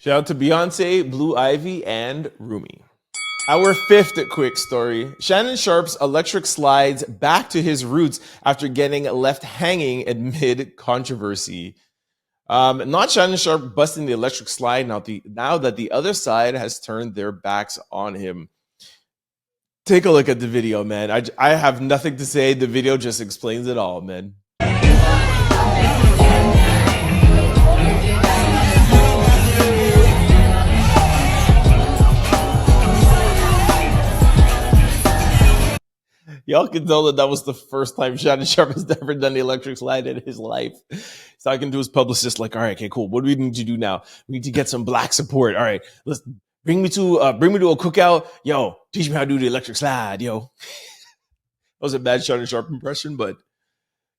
A: Shout out to Beyonce, Blue Ivy, and Rumi. Our fifth quick story. Shannon Sharpe's electric slides back to his roots after getting left hanging amid controversy. Not Shannon Sharpe busting the electric slide now that the other side has turned their backs on him. Take a look at the video, man. I have nothing to say. The video just explains it all, man. Y'all can tell that was the first time Shannon Sharpe has ever done the electric slide in his life. So I can do his publicist like, all right, okay, cool. What do we need to do now? We need to get some black support. All right, let's bring me to a cookout. Yo, teach me how to do the electric slide, yo. That was a bad Shannon Sharpe impression, but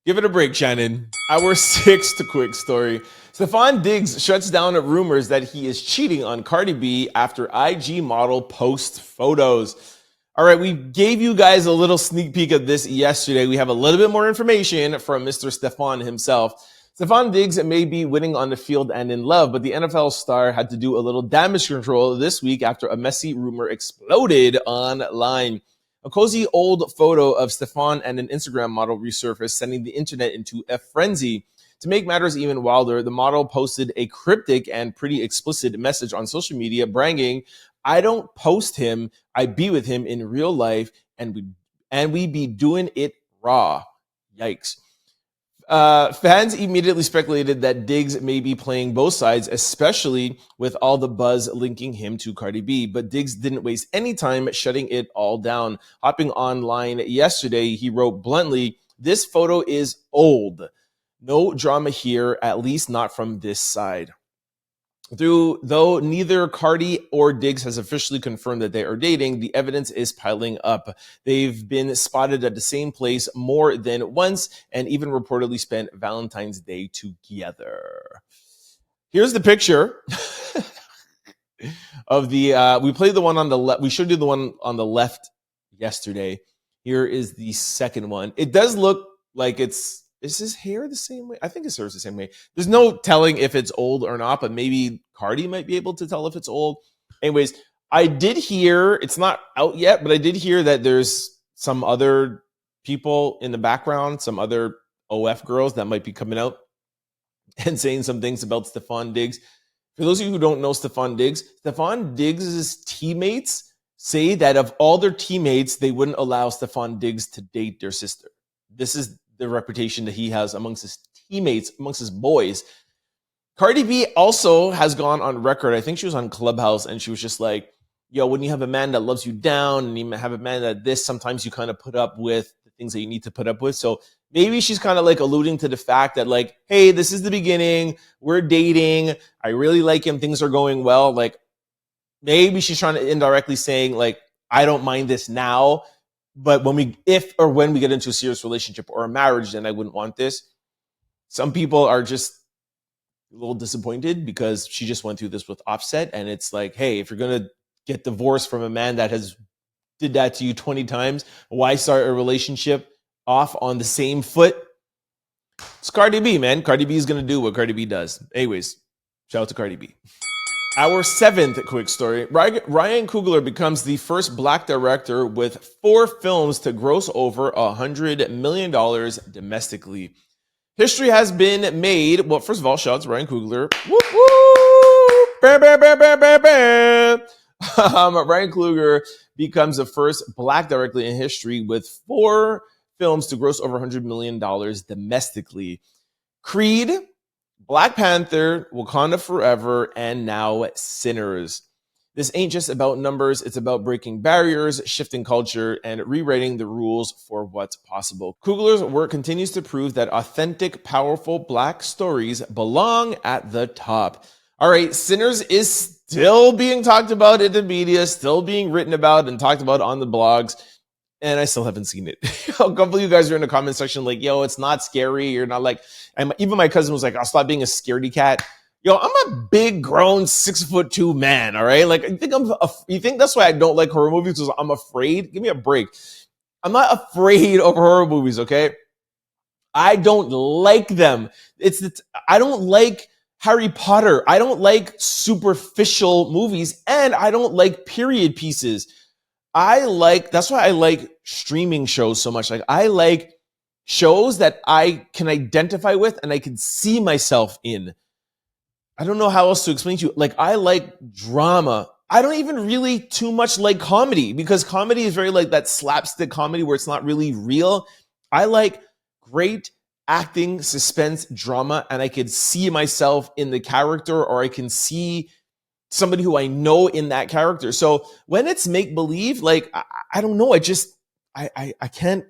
A: give it a break, Shannon. Our sixth quick story. Stefon Diggs shuts down rumors that he is cheating on Cardi B after IG model posts photos. All right, we gave you guys a little sneak peek of this yesterday. We have a little bit more information from Mr. Stefon himself. Stefon Diggs may be winning on the field and in love, but the NFL star had to do a little damage control this week after a messy rumor exploded online. A cozy old photo of Stefon and an Instagram model resurfaced, sending the internet into a frenzy. To make matters even wilder, the model posted a cryptic and pretty explicit message on social media bragging, "I don't post him, I be with him in real life, and we be doing it raw." Yikes. Fans immediately speculated that Diggs may be playing both sides, especially with all the buzz linking him to Cardi B. But Diggs didn't waste any time shutting it all down. Hopping online yesterday, he wrote bluntly, "This photo is old. No drama here, at least not from this side." Though neither Cardi or Diggs has officially confirmed that they are dating, the evidence is piling up. They've been spotted at the same place more than once and even reportedly spent Valentine's Day together. Here's the picture of the, we played the one on the left. We showed you the one on the left yesterday. Here is the second one. It does look like is his hair the same way? I think his hair is the same way. There's no telling if it's old or not, but maybe Cardi might be able to tell if it's old. Anyways, I did hear, it's not out yet, but I did hear that there's some other people in the background, some other OF girls that might be coming out and saying some things about Stefon Diggs. For those of you who don't know Stefon Diggs' teammates say that of all their teammates, they wouldn't allow Stefon Diggs to date their sister. This is the reputation that he has amongst his teammates, amongst his boys. Cardi B also has gone on record. I think she was on Clubhouse and she was just like, yo, when you have a man that loves you down and you have a man that sometimes you kind of put up with the things that you need to put up with. So maybe she's kind of like alluding to the fact that like, hey, this is the beginning. We're dating. I really like him. Things are going well. Like maybe she's trying to indirectly saying like, I don't mind this now. But when we get into a serious relationship or a marriage, then I wouldn't want this. Some people are just a little disappointed because she just went through this with Offset. And it's like, hey, if you're going to get divorced from a man that has did that to you 20 times, why start a relationship off on the same foot? It's Cardi B, man. Cardi B is going to do what Cardi B does. Anyways, shout out to Cardi B. Our seventh quick story. Ryan Coogler becomes the first black director with 4 films to gross over $100 million domestically. History has been made. Well, first of all, shout out to Ryan Coogler. Whoop, whoop. Bam, bam, bam, bam, bam, bam. Ryan Coogler becomes the first black director in history with 4 films to gross over $100 million domestically. Creed, Black Panther, Wakanda Forever, and now Sinners. This ain't just about numbers. It's about breaking barriers, shifting culture, and rewriting the rules for what's possible. Coogler's work continues to prove that authentic, powerful black stories belong at the top. All right, Sinners is still being talked about in the media, still being written about and talked about on the blogs. And I still haven't seen it. A couple of you guys are in the comment section like, yo, it's not scary. You're not like, and even my cousin was like, I'll stop being a scaredy cat. Yo, I'm a big grown 6'2" man. All right. Like, you think that's why I don't like horror movies? Because I'm afraid. Give me a break. I'm not afraid of horror movies. Okay. I don't like them. I don't like Harry Potter. I don't like superficial movies, and I don't like period pieces. That's why I like streaming shows so much. Like, I like shows that I can identify with and I can see myself in. I don't know how else to explain to you. Like, I like drama. I don't even really too much like comedy, because comedy is very like that slapstick comedy where it's not really real. I like great acting, suspense, drama, and I could see myself in the character, or I can see somebody who I know in that character. So when it's make believe, like, I don't know, I can't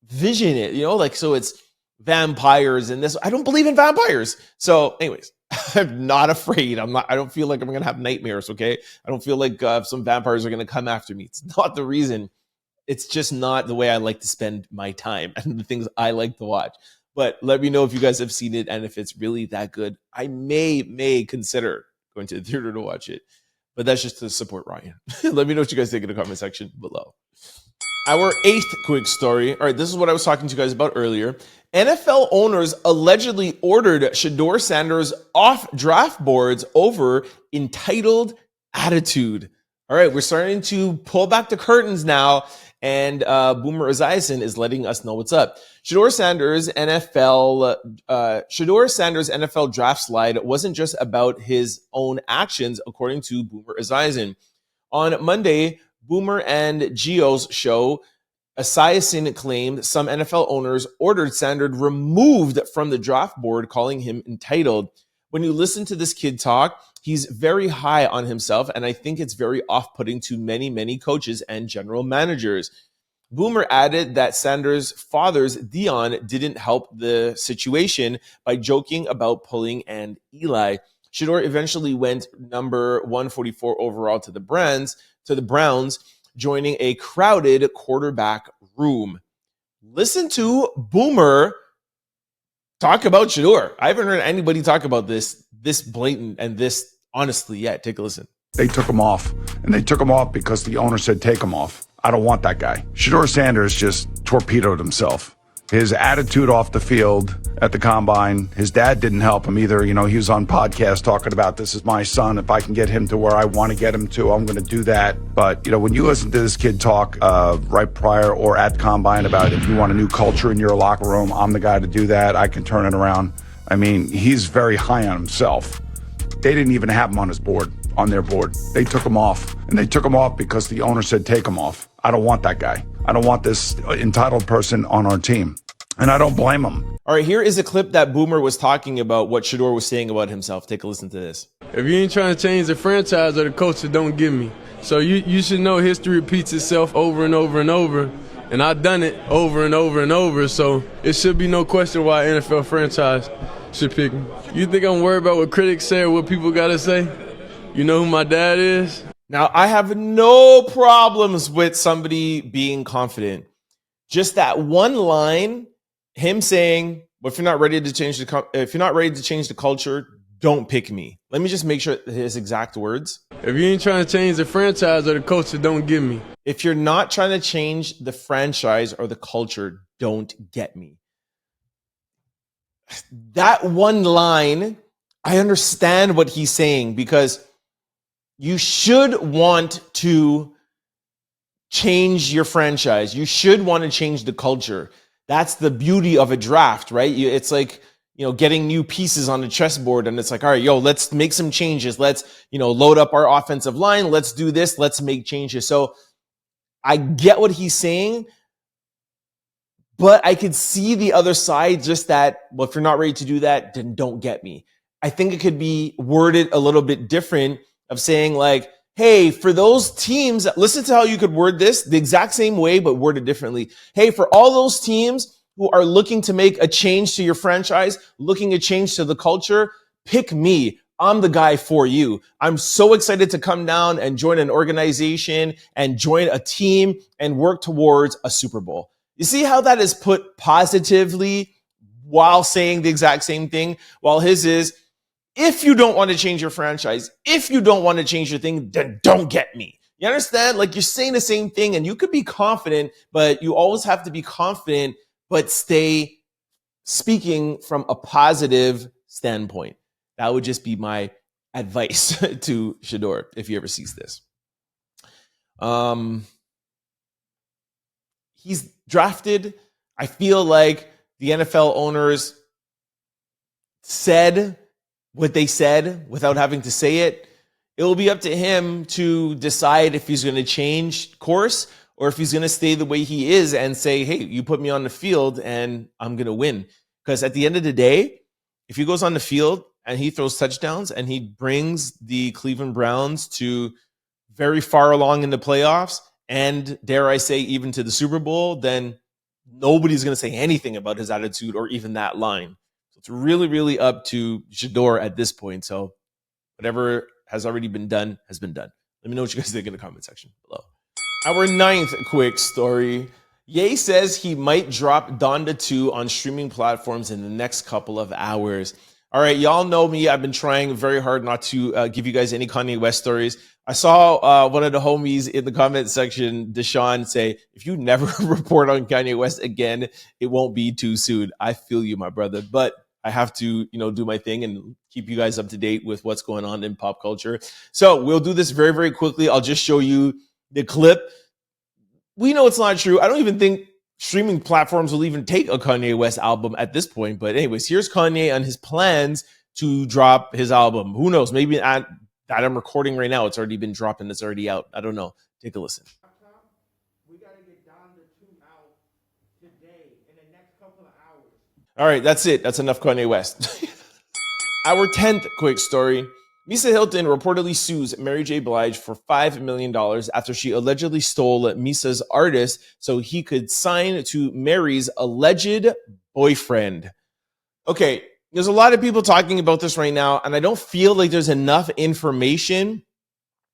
A: vision it, like, so it's vampires and this. I don't believe in vampires. So anyways, I'm not afraid. I don't feel like I'm going to have nightmares. Okay. I don't feel like some vampires are going to come after me. It's not the reason. It's just not the way I like to spend my time and the things I like to watch. But let me know if you guys have seen it and if it's really that good. I may consider going to the theater to watch it, but that's just to support Ryan. Let me know what you guys think in the comment section below. Our 8th quick story. All right, this is what I was talking to you guys about earlier. NFL owners allegedly ordered Shedeur Sanders off draft boards over entitled attitude. All right, we're starting to pull back the curtains now, and Boomer Esiason is letting us know what's up. Shedeur Sanders' NFL draft slide wasn't just about his own actions, according to Boomer Esiason. On Monday, Boomer and Gio's show, Esiason claimed some NFL owners ordered Sanders removed from the draft board, calling him entitled. When you listen to this kid talk, he's very high on himself, and I think it's very off-putting to many coaches and general managers. Boomer added that Sanders' father's Dion didn't help the situation by joking about pulling and Eli. Shedeur eventually went number 144 overall to the Browns, joining a crowded quarterback room. Listen to Boomer talk about Shedeur. I haven't heard anybody talk about this blatant and this honestly yet. Take a listen.
F: They took him off, and they took him off because the owner said take him off. I don't want that guy. Shedeur Sanders just torpedoed himself. His attitude off the field at the combine, his dad didn't help him either. He was on podcast talking about, this is my son. If I can get him to where I want to get him to, I'm going to do that. But, when you listen to this kid talk right prior or at combine about if you want a new culture in your locker room, I'm the guy to do that. I can turn it around. I mean, he's very high on himself. They didn't even have him on their board. They took him off, and they took him off because the owner said take him off. I don't want that guy. I don't want this entitled person on our team. And I don't blame him.
A: All right, here is a clip that Boomer was talking about what Shedeur was saying about himself. Take a listen to this.
G: If you ain't trying to change the franchise or the culture, don't give me. So you should know history repeats itself over and over and over. And I've done it over and over and over. So it should be no question why an NFL franchise should pick me. You think I'm worried about what critics say or what people got to say? You know who my dad is?
A: Now, I have no problems with somebody being confident. Just that one line, him saying, well, if you're not ready to change the culture, don't pick me. Let me just make sure his exact words.
G: If you ain't trying to change the franchise or the culture, don't get me.
A: If you're not trying to change the franchise or the culture, don't get me. That one line, I understand what he's saying, because you should want to change your franchise. You should want to change the culture. That's the beauty of a draft, right? It's like, getting new pieces on the chessboard, and it's like, all right, let's make some changes. Let's, load up our offensive line. Let's do this. Let's make changes. So I get what he's saying, but I could see the other side, just that, well, if you're not ready to do that, then don't get me. I think it could be worded a little bit different, of saying like, hey, for those teams, listen to how you could word this the exact same way, but word it differently. Hey, for all those teams who are looking to make a change to your franchise, looking to change to the culture, pick me. I'm the guy for you. I'm so excited to come down and join an organization and join a team and work towards a Super Bowl. You see how that is put positively while saying the exact same thing? While his is, if you don't want to change your franchise, if you don't want to change your thing, then don't get me. You understand? Like, you're saying the same thing, and you could be confident, but you always have to be confident, but stay speaking from a positive standpoint. That would just be my advice to Shedeur if he ever sees this. He's drafted. I feel like the NFL owners said what they said without having to say it. It will be up to him to decide if he's going to change course or if he's going to stay the way he is and say, hey, you put me on the field and I'm going to win. Because at the end of the day, if he goes on the field and he throws touchdowns and he brings the Cleveland Browns to very far along in the playoffs and, dare I say, even to the Super Bowl, then nobody's going to say anything about his attitude or even that line. So it's really, really up to Shedeur at this point. So whatever has already been done has been done. Let me know what you guys think in the comment section below. Our ninth quick story. Ye says he might drop Donda 2 on streaming platforms in the next couple of hours. All right, y'all know me. I've been trying very hard not to give you guys any Kanye West stories. I saw one of the homies in the comment section, Deshaun, say, if you never report on Kanye West again, it won't be too soon. I feel you, my brother. But I have to, do my thing and keep you guys up to date with what's going on in pop culture. So we'll do this very, very quickly. I'll just show you the clip. We know it's not true. I don't even think streaming platforms will even take a Kanye West album at this point. But anyways, here's Kanye and his plans to drop his album. Who knows? Maybe that I'm recording right now, it's already been dropped and it's already out. I don't know. Take a listen.
H: We got to get Donda 2 out today in the next couple of hours.
A: All right, that's it. That's enough Kanye West. Our 10th quick story. Misa Hilton reportedly sues Mary J. Blige for $5 million after she allegedly stole Misa's artist so he could sign to Mary's alleged boyfriend. Okay, there's a lot of people talking about this right now, and I don't feel like there's enough information.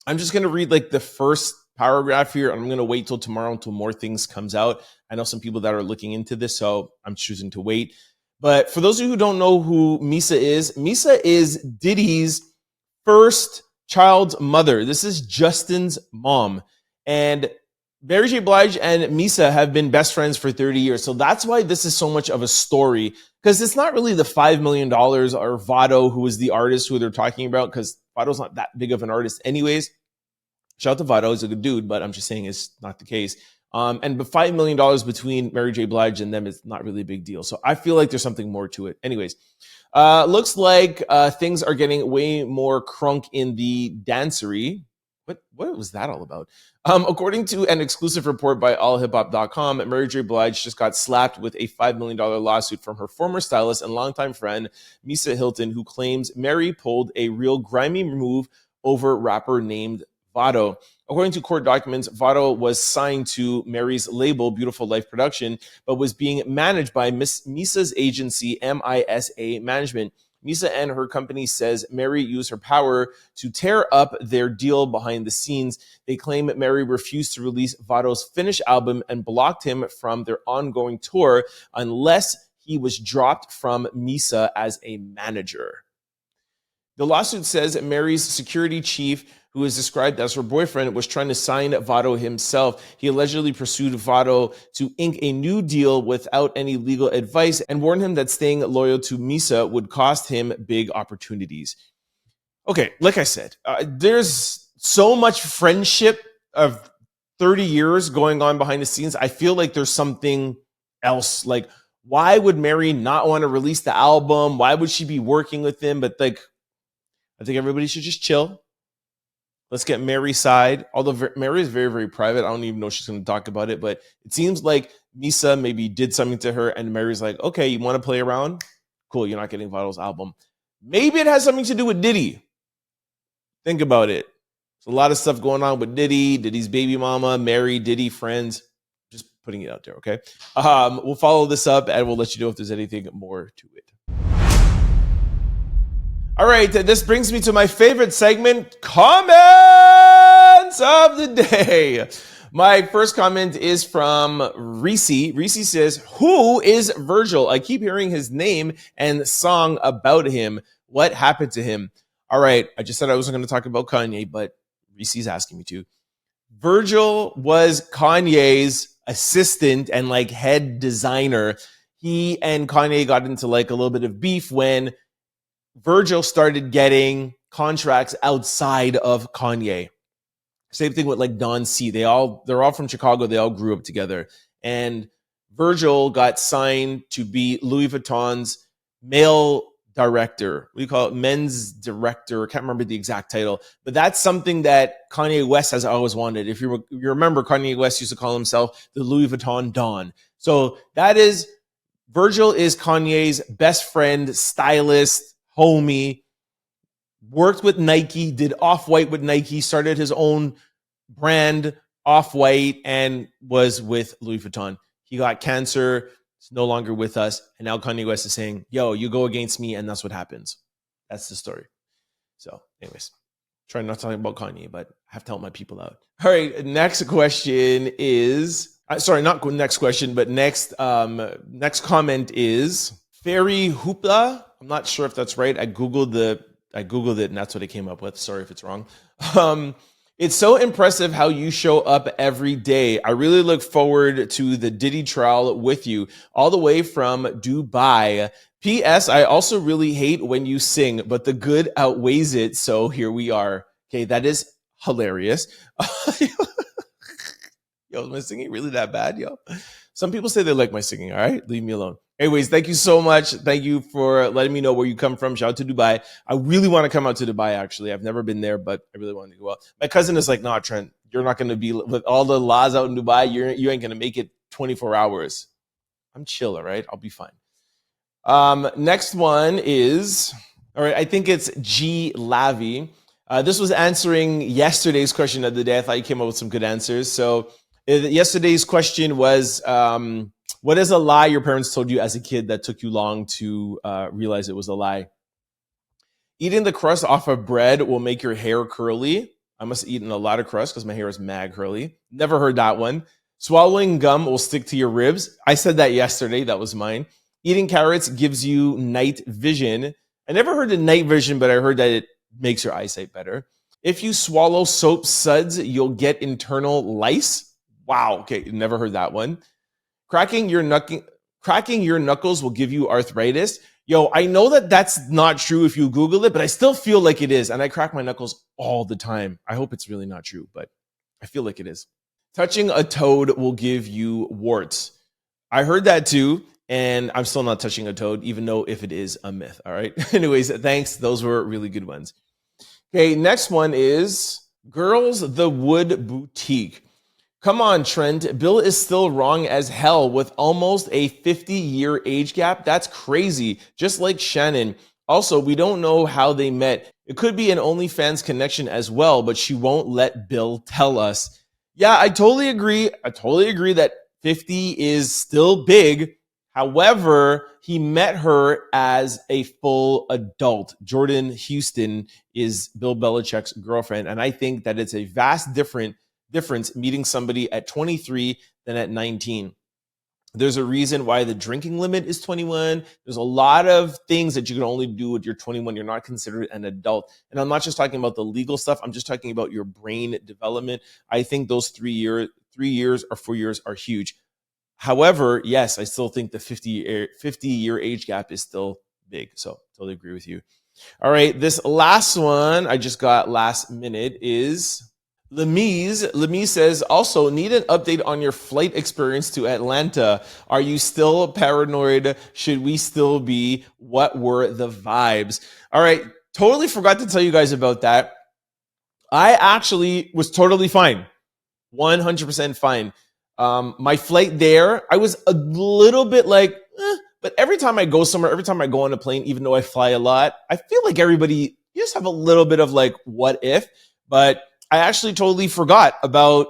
A: I'm just going to read the first paragraph here, and I'm going to wait till tomorrow until more things comes out. I know some people that are looking into this, so I'm choosing to wait. But for those of you who don't know who Misa is Diddy's first child's mother. This is Justin's mom. And Mary J. Blige and Misa have been best friends for 30 years. So that's why this is so much of a story. Because it's not really the $5 million or Vado, who is the artist who they're talking about, because Vado's not that big of an artist anyways. Shout out to Vado, he's a good dude, but I'm just saying it's not the case. And the $5 million between Mary J. Blige and them is not really a big deal. So I feel like there's something more to it. Anyways, looks like things are getting way more crunk in the dancery. What was that all about? According to an exclusive report by allhiphop.com, Mary J. Blige just got slapped with a $5 million lawsuit from her former stylist and longtime friend, Misa Hilton, who claims Mary pulled a real grimy move over rapper named Vado. According to court documents, Vado was signed to Mary's label, Beautiful Life Production, but was being managed by Misa's agency, MISA Management. Misa and her company says Mary used her power to tear up their deal behind the scenes. They claim Mary refused to release Vado's finished album and blocked him from their ongoing tour unless he was dropped from Misa as a manager. The lawsuit says Mary's security chief, who is described as her boyfriend, was trying to sign Vado himself. He allegedly pursued Vado to ink a new deal without any legal advice and warned him that staying loyal to Misa would cost him big opportunities. Okay, like I said, there's so much friendship of 30 years going on behind the scenes. I feel like there's something else. Like, why would Mary not want to release the album? Why would she be working with him? But I think everybody should just chill. Let's get Mary's side. Although Mary is very, very private. I don't even know if she's going to talk about it. But it seems like Misa maybe did something to her. And Mary's like, okay, you want to play around? Cool, you're not getting Vado's album. Maybe it has something to do with Diddy. Think about it. There's a lot of stuff going on with Diddy, Diddy's baby mama, Mary, Diddy, friends. Just putting it out there, okay? We'll follow this up and we'll let you know if there's anything more to it. All right, this brings me to my favorite segment, comments of the day. My first comment is from Reese. Reese says, who is Virgil? I keep hearing his name and song about him. What happened to him? All right, I just said I wasn't going to talk about Kanye, but Reese's asking me to. Virgil was Kanye's assistant and head designer. He and Kanye got into a little bit of beef when Virgil started getting contracts outside of Kanye. Same thing with like Don C. They're all from Chicago. They all grew up together. And Virgil got signed to be Louis Vuitton's male director. What do you call it? Men's director. I can't remember the exact title. But that's something that Kanye West has always wanted. If you remember, Kanye West used to call himself the Louis Vuitton Don. So that is, Virgil is Kanye's best friend, stylist, homie. Worked with Nike, did Off-White with Nike, started his own brand, Off-White, and was with Louis Vuitton. He got cancer, he's no longer with us, and now Kanye West is saying, yo, you go against me, and that's what happens. That's the story. So, anyways, trying not to talk about Kanye, but I have to help my people out. All right, next question is, sorry, not next question, but next comment is Fairy Hoopla. I'm not sure if that's right. I Googled it, and that's what I came up with. Sorry if it's wrong. It's so impressive how you show up every day. I really look forward to the Diddy trial with you, all the way from Dubai. P.S. I also really hate when you sing, but the good outweighs it, so here we are. Okay, that is hilarious. Yo, is my singing really that bad, yo? Some people say they like my singing, all right? Leave me alone. Anyways, thank you so much. Thank you for letting me know where you come from. Shout out to Dubai. I really want to come out to Dubai, actually. I've never been there, but I really want to go out. My cousin is like, nah, Trent, you're not going to be, with all the laws out in Dubai, you ain't going to make it 24 hours. I'm chill, all right? I'll be fine. Next one is, all right, I think it's G. Lavi. This was answering yesterday's question of the day. I thought you came up with some good answers. So yesterday's question was, what is a lie your parents told you as a kid that took you long to realize it was a lie? Eating the crust off of bread will make your hair curly. I must have eaten a lot of crust because my hair is mad curly. Never heard that one. Swallowing gum will stick to your ribs. I said that yesterday. That was mine. Eating carrots gives you night vision. I never heard of night vision, but I heard that it makes your eyesight better. If you swallow soap suds, you'll get internal lice. Wow. Okay. Never heard that one. Cracking your knuckles will give you arthritis. Yo, I know that that's not true if you Google it, but I still feel like it is. And I crack my knuckles all the time. I hope it's really not true, but I feel like it is. Touching a toad will give you warts. I heard that too, and I'm still not touching a toad, even though if it is a myth. All right. Anyways, thanks. Those were really good ones. Okay, next one is Girls the Wood Boutique. Come on, Trent. Bill is still wrong as hell with almost a 50-year age gap. That's crazy. Just like Shannon. Also, we don't know how they met. It could be an OnlyFans connection as well, but she won't let Bill tell us. Yeah, I totally agree. I totally agree that 50 is still big. However, he met her as a full adult. Jordan Houston is Bill Belichick's girlfriend, and I think that it's a vast difference meeting somebody at 23 than at 19. There's a reason why the drinking limit is 21. There's a lot of things that you can only do when you're 21. You're not considered an adult. And I'm not just talking about the legal stuff. I'm just talking about your brain development. I think those 3 years or 4 years are huge. However, yes, I still think the 50-year age gap is still big. So totally agree with you. All right, this last one I just got last minute is Lemise. Lemise says, also need an update on your flight experience to Atlanta. Are you still paranoid? Should we still be? What were the vibes? All right, totally forgot to tell you guys about that. I actually was totally fine. 100% fine. My flight there, I was a little bit like, but every time I go somewhere, every time I go on a plane, even though I fly a lot, I feel like everybody, you just have a little bit of like, what if? But I actually totally forgot about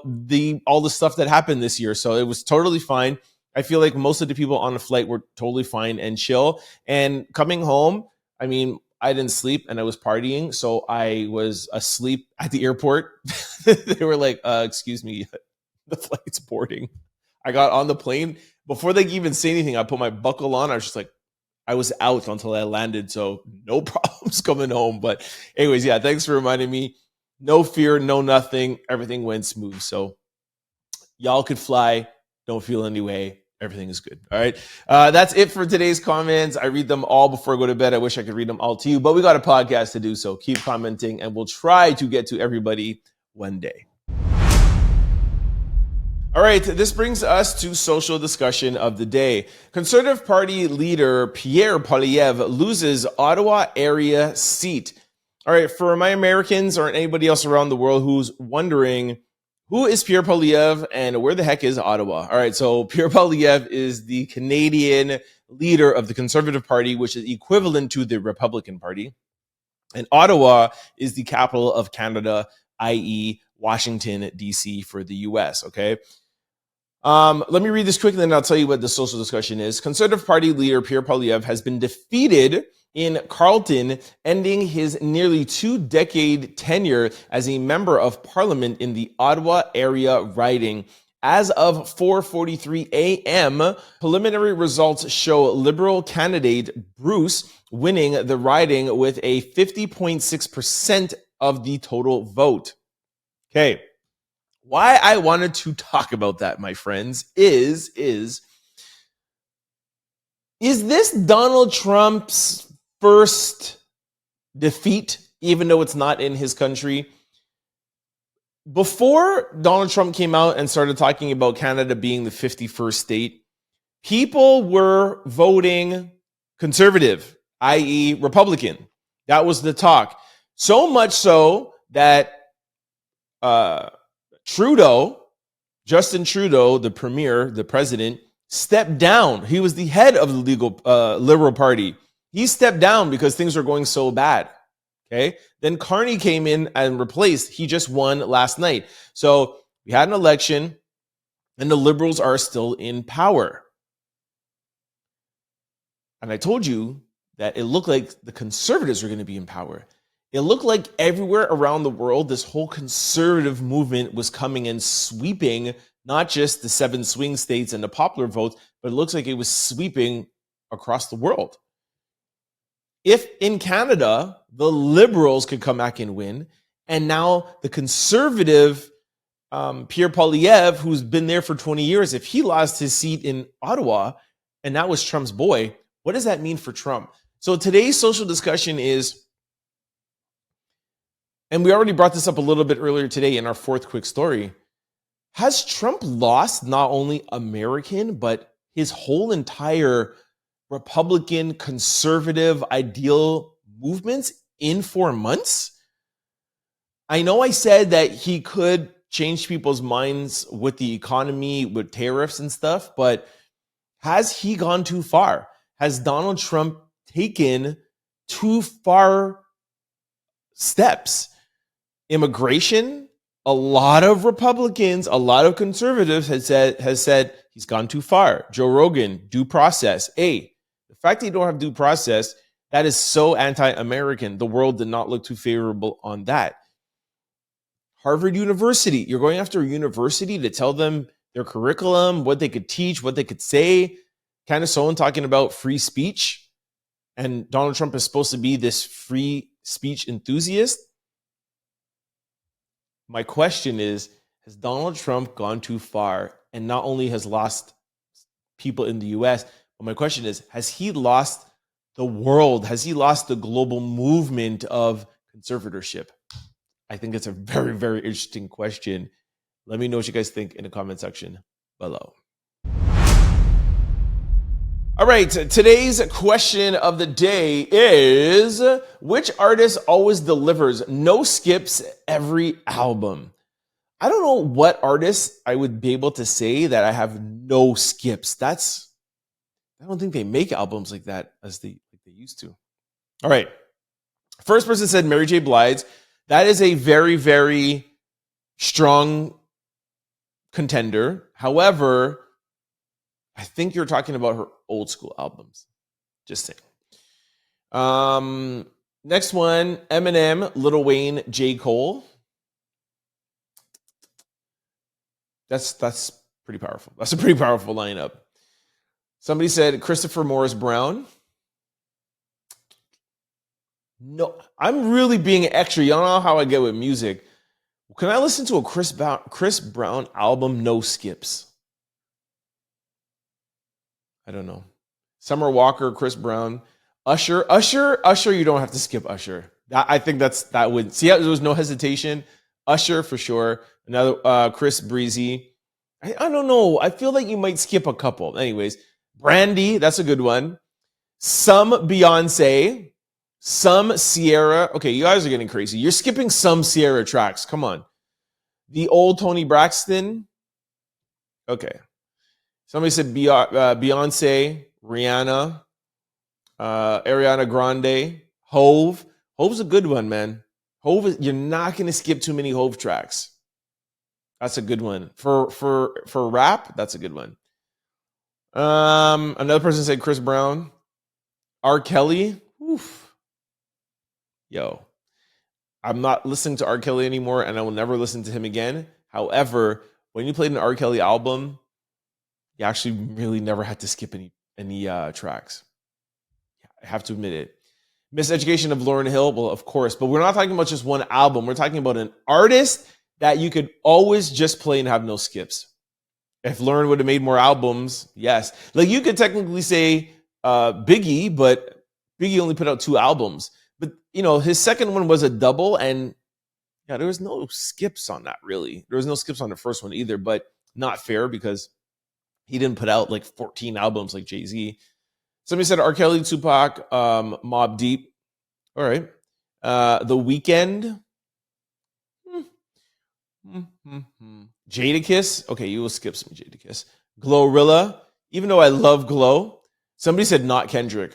A: all the stuff that happened this year. So it was totally fine. I feel like most of the people on the flight were totally fine and chill. And coming home, I mean, I didn't sleep and I was partying. So I was asleep at the airport. They were like, excuse me, the flight's boarding. I got on the plane. Before they even say anything, I put my buckle on. I was just like, I was out until I landed. So no problems coming home. But anyways, yeah, thanks for reminding me. No fear, no nothing. Everything went smooth. So y'all could fly. Don't feel any way. Everything is good. All right. That's it for today's comments. I read them all before I go to bed. I wish I could read them all to you, but we got a podcast to do, so keep commenting and we'll try to get to everybody one day. All right, this brings us to social discussion of the day. Conservative Party leader Pierre Poilievre loses Ottawa area seat. All right, for my Americans or anybody else around the world who's wondering, who is Pierre Poilievre and where the heck is Ottawa? All right, so Pierre Poilievre is the Canadian leader of the Conservative Party, which is equivalent to the Republican Party. And Ottawa is the capital of Canada, i.e. Washington, D.C. for the U.S., okay? Let me read this quickly and I'll tell you what the social discussion is. Conservative Party leader Pierre Poilievre has been defeated in Carleton, ending his nearly 2-decade tenure as a member of parliament in the Ottawa area riding. As of 4:43 a.m., preliminary results show Liberal candidate Bruce winning the riding with a 50.6% of the total vote. Okay. Why I wanted to talk about that, my friends, is this Donald Trump's first defeat, even though it's not in his country? Before Donald Trump came out and started talking about Canada being the 51st state, people were voting conservative, i.e. Republican. That was the talk. So much so that Justin Trudeau, the premier, the president, stepped down. He was the head of the Liberal Party. He stepped down because things were going so bad. Okay. Then Carney came in and replaced. He just won last night. So we had an election and the Liberals are still in power. And I told you that it looked like the Conservatives were going to be in power. It looked like everywhere around the world, this whole conservative movement was coming and sweeping not just the 7 swing states and the popular votes, but it looks like it was sweeping across the world. If in Canada, the Liberals could come back and win, and now the conservative Pierre Poilievre, who's been there for 20 years, if he lost his seat in Ottawa, and that was Trump's boy, what does that mean for Trump? So today's social discussion is, and we already brought this up a little bit earlier today in our fourth quick story, has Trump lost not only American, but his whole entire Republican conservative ideal movements in 4 months? I know I said that he could change people's minds with the economy, with tariffs and stuff, but has he gone too far? Has Donald Trump taken too far steps? Immigration, a lot of Republicans, a lot of conservatives has said he's gone too far. Joe Rogan, due process. The fact that you don't have due process, that is so anti-American. The world did not look too favorable on that. Harvard University, you're going after a university to tell them their curriculum, what they could teach, what they could say. Kind of someone talking about free speech. And Donald Trump is supposed to be this free speech enthusiast. My question is, has Donald Trump gone too far and not only has lost people in the US, but my question is, has he lost the world? Has he lost the global movement of conservatorship? I think it's a very, very interesting question. Let me know what you guys think in the comment section below. All right, today's question of the day is, which artist always delivers no skips every album? I don't know what artist I would be able to say that I have no skips. I don't think they make albums like that as they used to. All right. First person said Mary J. Blige. That is a very, very strong contender. However, I think you're talking about her old school albums. Just saying. Next one, Eminem, Lil Wayne, J. Cole. That's pretty powerful. That's a pretty powerful lineup. Somebody said Christopher Morris Brown. No, I'm really being extra. Y'all know how I get with music. Can I listen to a Chris Brown album, no skips? I don't know. Summer Walker, Chris Brown, Usher. You don't have to skip Usher. I think that would see. There was no hesitation. Usher for sure. Another Chris Breezy. I don't know. I feel like you might skip a couple. Anyways, Brandy, that's a good one. Some Beyonce, some Sierra. Okay, you guys are getting crazy. You're skipping some Sierra tracks. Come on. The old Tony Braxton. Okay. Somebody said Beyonce, Rihanna, Ariana Grande, Hove. Hove's a good one, man. You're not going to skip too many Hove tracks. That's a good one. For rap, that's a good one. Another person said Chris Brown. R. Kelly. Oof. Yo. I'm not listening to R. Kelly anymore, and I will never listen to him again. However, when you played an R. Kelly album, you actually really never had to skip any tracks. I have to admit it. Miseducation of Lauryn Hill, well, of course, but we're not talking about just one album. We're talking about an artist that you could always just play and have no skips. If Lauryn would have made more albums, yes. Like you could technically say Biggie, but Biggie only put out 2 albums. But, his second one was a double, and yeah, there was no skips on that, really. There was no skips on the first one either, but not fair because he didn't put out like 14 albums like Jay-Z. Somebody said R. Kelly, Tupac, Mobb Deep. All right. The Weeknd. Jadakiss. Okay, you will skip some Jadakiss. Glorilla. Even though I love Glow. Somebody said not Kendrick.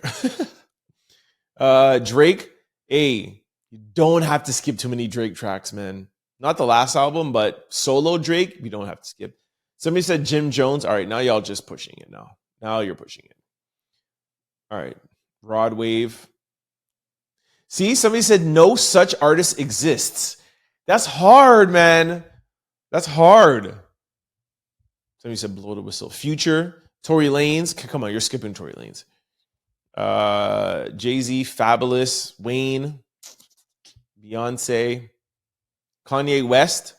A: Drake. Hey, you don't have to skip too many Drake tracks, man. Not the last album, but solo Drake, you don't have to skip. Somebody said Jim Jones. All right, now y'all just pushing it now. Now you're pushing it. All right. Rod Wave. See, somebody said no such artist exists. That's hard, man. That's hard. Somebody said blow the whistle. Future. Tory Lanez. Come on, you're skipping Tory Lanez. Jay-Z, Fabulous, Wayne, Beyonce, Kanye West.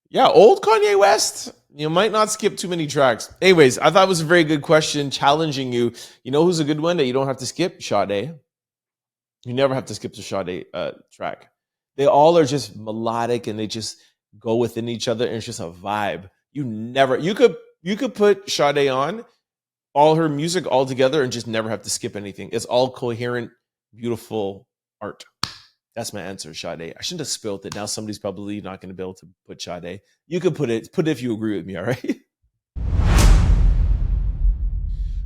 A: Yeah, old Kanye West. You might not skip too many tracks. Anyways, I thought it was a very good question, challenging you. You know who's a good one that you don't have to skip? Sade. You never have to skip the Sade track. They all are just melodic and they just go within each other, and it's just a vibe. You could put Sade on all her music all together and just never have to skip anything. It's all coherent, beautiful art. That's my answer, Sade. I shouldn't have spilled it. Now somebody's probably not going to be able to put Sade. You could put it if you agree with me, all right?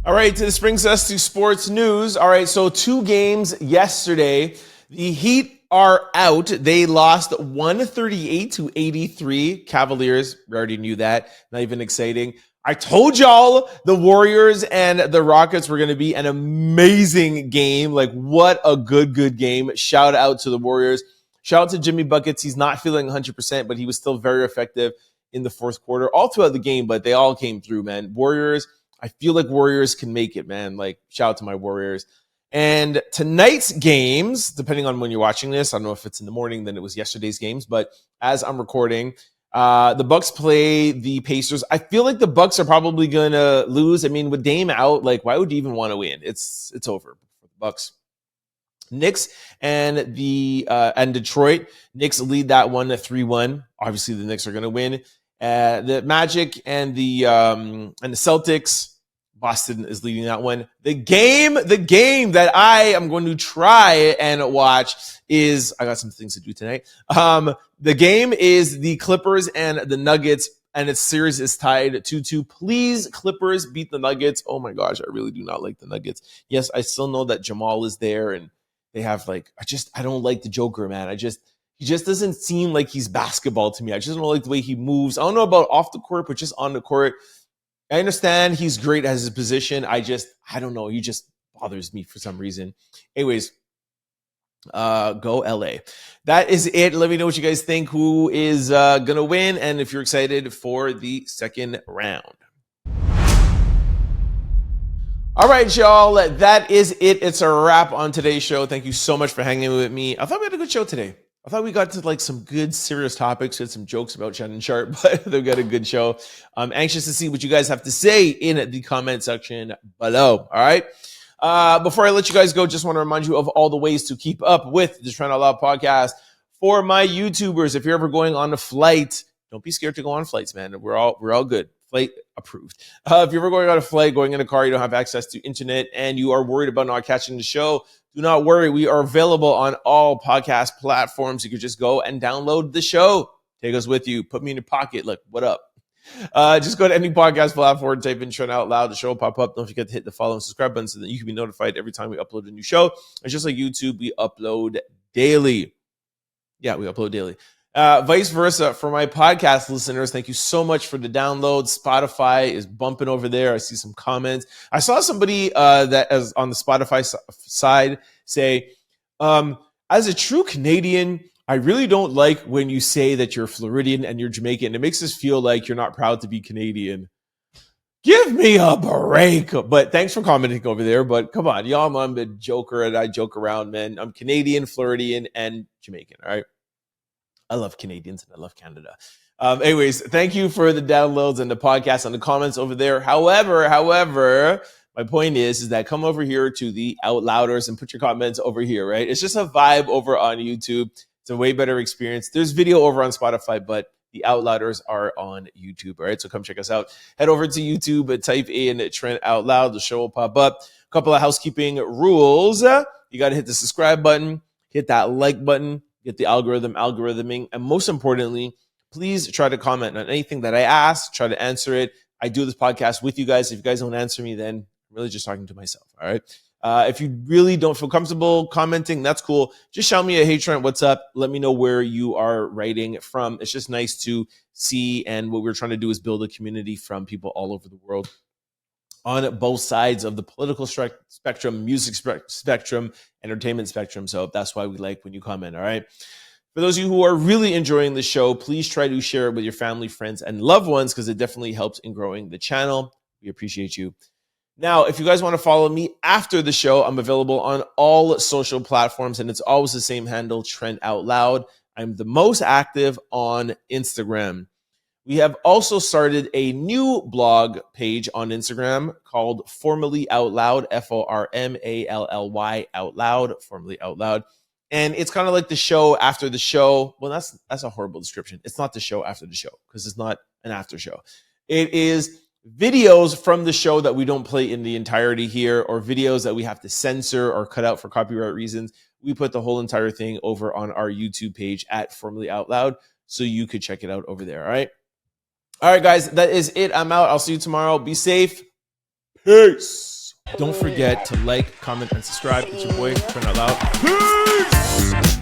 A: All right, this brings us to sports news. All right, so 2 games yesterday. The Heat are out. They lost 138-83. Cavaliers, we already knew that. Not even exciting. I told y'all the Warriors and the Rockets were going to be an amazing game. Like, what a good game. Shout out to the Warriors. Shout out to Jimmy Buckets. He's not feeling 100%, but he was still very effective in the fourth quarter, all throughout the game, but they all came through, man. Warriors, I feel like Warriors can make it, man. Like, shout out to my Warriors. And tonight's games, depending on when you're watching this, I don't know if it's in the morning, then it was yesterday's games, but as I'm recording, the Bucks play the Pacers. I feel like the Bucks are probably going to lose. I mean, with Dame out, like, why would you even want to win? It's over for the Bucks. Knicks and Detroit. Knicks lead that one at 3-1. Obviously, the Knicks are going to win. The Magic and the Celtics. Boston is leading that one. The game that I am going to try and watch is, I got some things to do tonight. The game is the Clippers and the Nuggets, and its series is tied 2-2. Please, Clippers, beat the Nuggets. Oh my gosh, I really do not like the Nuggets. Yes, I still know that Jamal is there, and they have I don't like the Joker, man. He just doesn't seem like he's basketball to me. I just don't like the way he moves. I don't know about off the court, but just on the court. I understand he's great as his position. I don't know. He just bothers me for some reason. Anyways, go LA. That is it. Let me know what you guys think. Who is going to win? And if you're excited for the second round. All right, y'all. That is it. It's a wrap on today's show. Thank you so much for hanging with me. I thought we had a good show today. I thought we got to like some good serious topics, had some jokes about Shannon Sharpe, but they've got a good show. I'm anxious to see what you guys have to say in the comment section below. All right. Before I let you guys go, just want to remind you of all the ways to keep up with the Trent Out Loud podcast. For my YouTubers, if you're ever going on a flight, don't be scared to go on flights, man. We're all good. Flight approved. If you're ever going on a flight, going in a car, you don't have access to internet, and you are worried about not catching the show, do not worry. We are available on all podcast platforms. You can just go and download the show. Take us with you. Put me in your pocket. Look, what up? Just go to any podcast platform, type in Trent Out Loud. The show will pop up. Don't forget to hit the follow and subscribe button so that you can be notified every time we upload a new show. It's just like YouTube. We upload daily. Yeah, we upload daily. Vice versa for my podcast listeners. Thank you so much for the download. Spotify is bumping over there. I see some comments. I saw somebody that is on the Spotify side say, as a true Canadian, I really don't like when you say that you're Floridian and you're Jamaican. It makes us feel like you're not proud to be Canadian. Give me a break. But thanks for commenting over there. But come on, y'all, I'm a joker and I joke around, man. I'm Canadian, Floridian, and Jamaican, all right? I love Canadians and I love Canada. Anyways, thank you for the downloads and the podcast and the comments over there. However, my point is that come over here to the Out Louders and put your comments over here, right? It's just a vibe over on YouTube. It's a way better experience. There's video over on Spotify, but the Out Louders are on YouTube, all right? So come check us out. Head over to YouTube, type in Trent Out Loud. The show will pop up. A couple of housekeeping rules. You got to hit the subscribe button, hit that like button, get the algorithming, and most importantly, please try to comment on anything that I ask, try to answer it. I do this podcast with you guys. If you guys don't answer me, then I'm really just talking to myself, all right? If you really don't feel comfortable commenting, that's cool. Just shout me a, hey, Trent, what's up? Let me know where you are writing from. It's just nice to see, and what we're trying to do is build a community from people all over the world on both sides of the political spectrum, music spectrum, entertainment spectrum. So that's why we like when you comment, all right? For those of you who are really enjoying the show, please try to share it with your family, friends, and loved ones because it definitely helps in growing the channel. We appreciate you. Now, if you guys want to follow me after the show, I'm available on all social platforms, and it's always the same handle, Trent Out Loud. I'm the most active on Instagram. We have also started a new blog page on Instagram called Formerly Out Loud, Formally Out Loud, Formerly Out Loud. And it's kind of like the show after the show. Well, that's a horrible description. It's not the show after the show because it's not an after show. It is videos from the show that we don't play in the entirety here, or videos that we have to censor or cut out for copyright reasons. We put the whole entire thing over on our YouTube page at Formerly Out Loud, so you could check it out over there, all right? All right, guys, that is it. I'm out. I'll see you tomorrow. Be safe. Peace. Don't forget to like, comment, and subscribe. It's your boy, Trent Out Loud. Peace.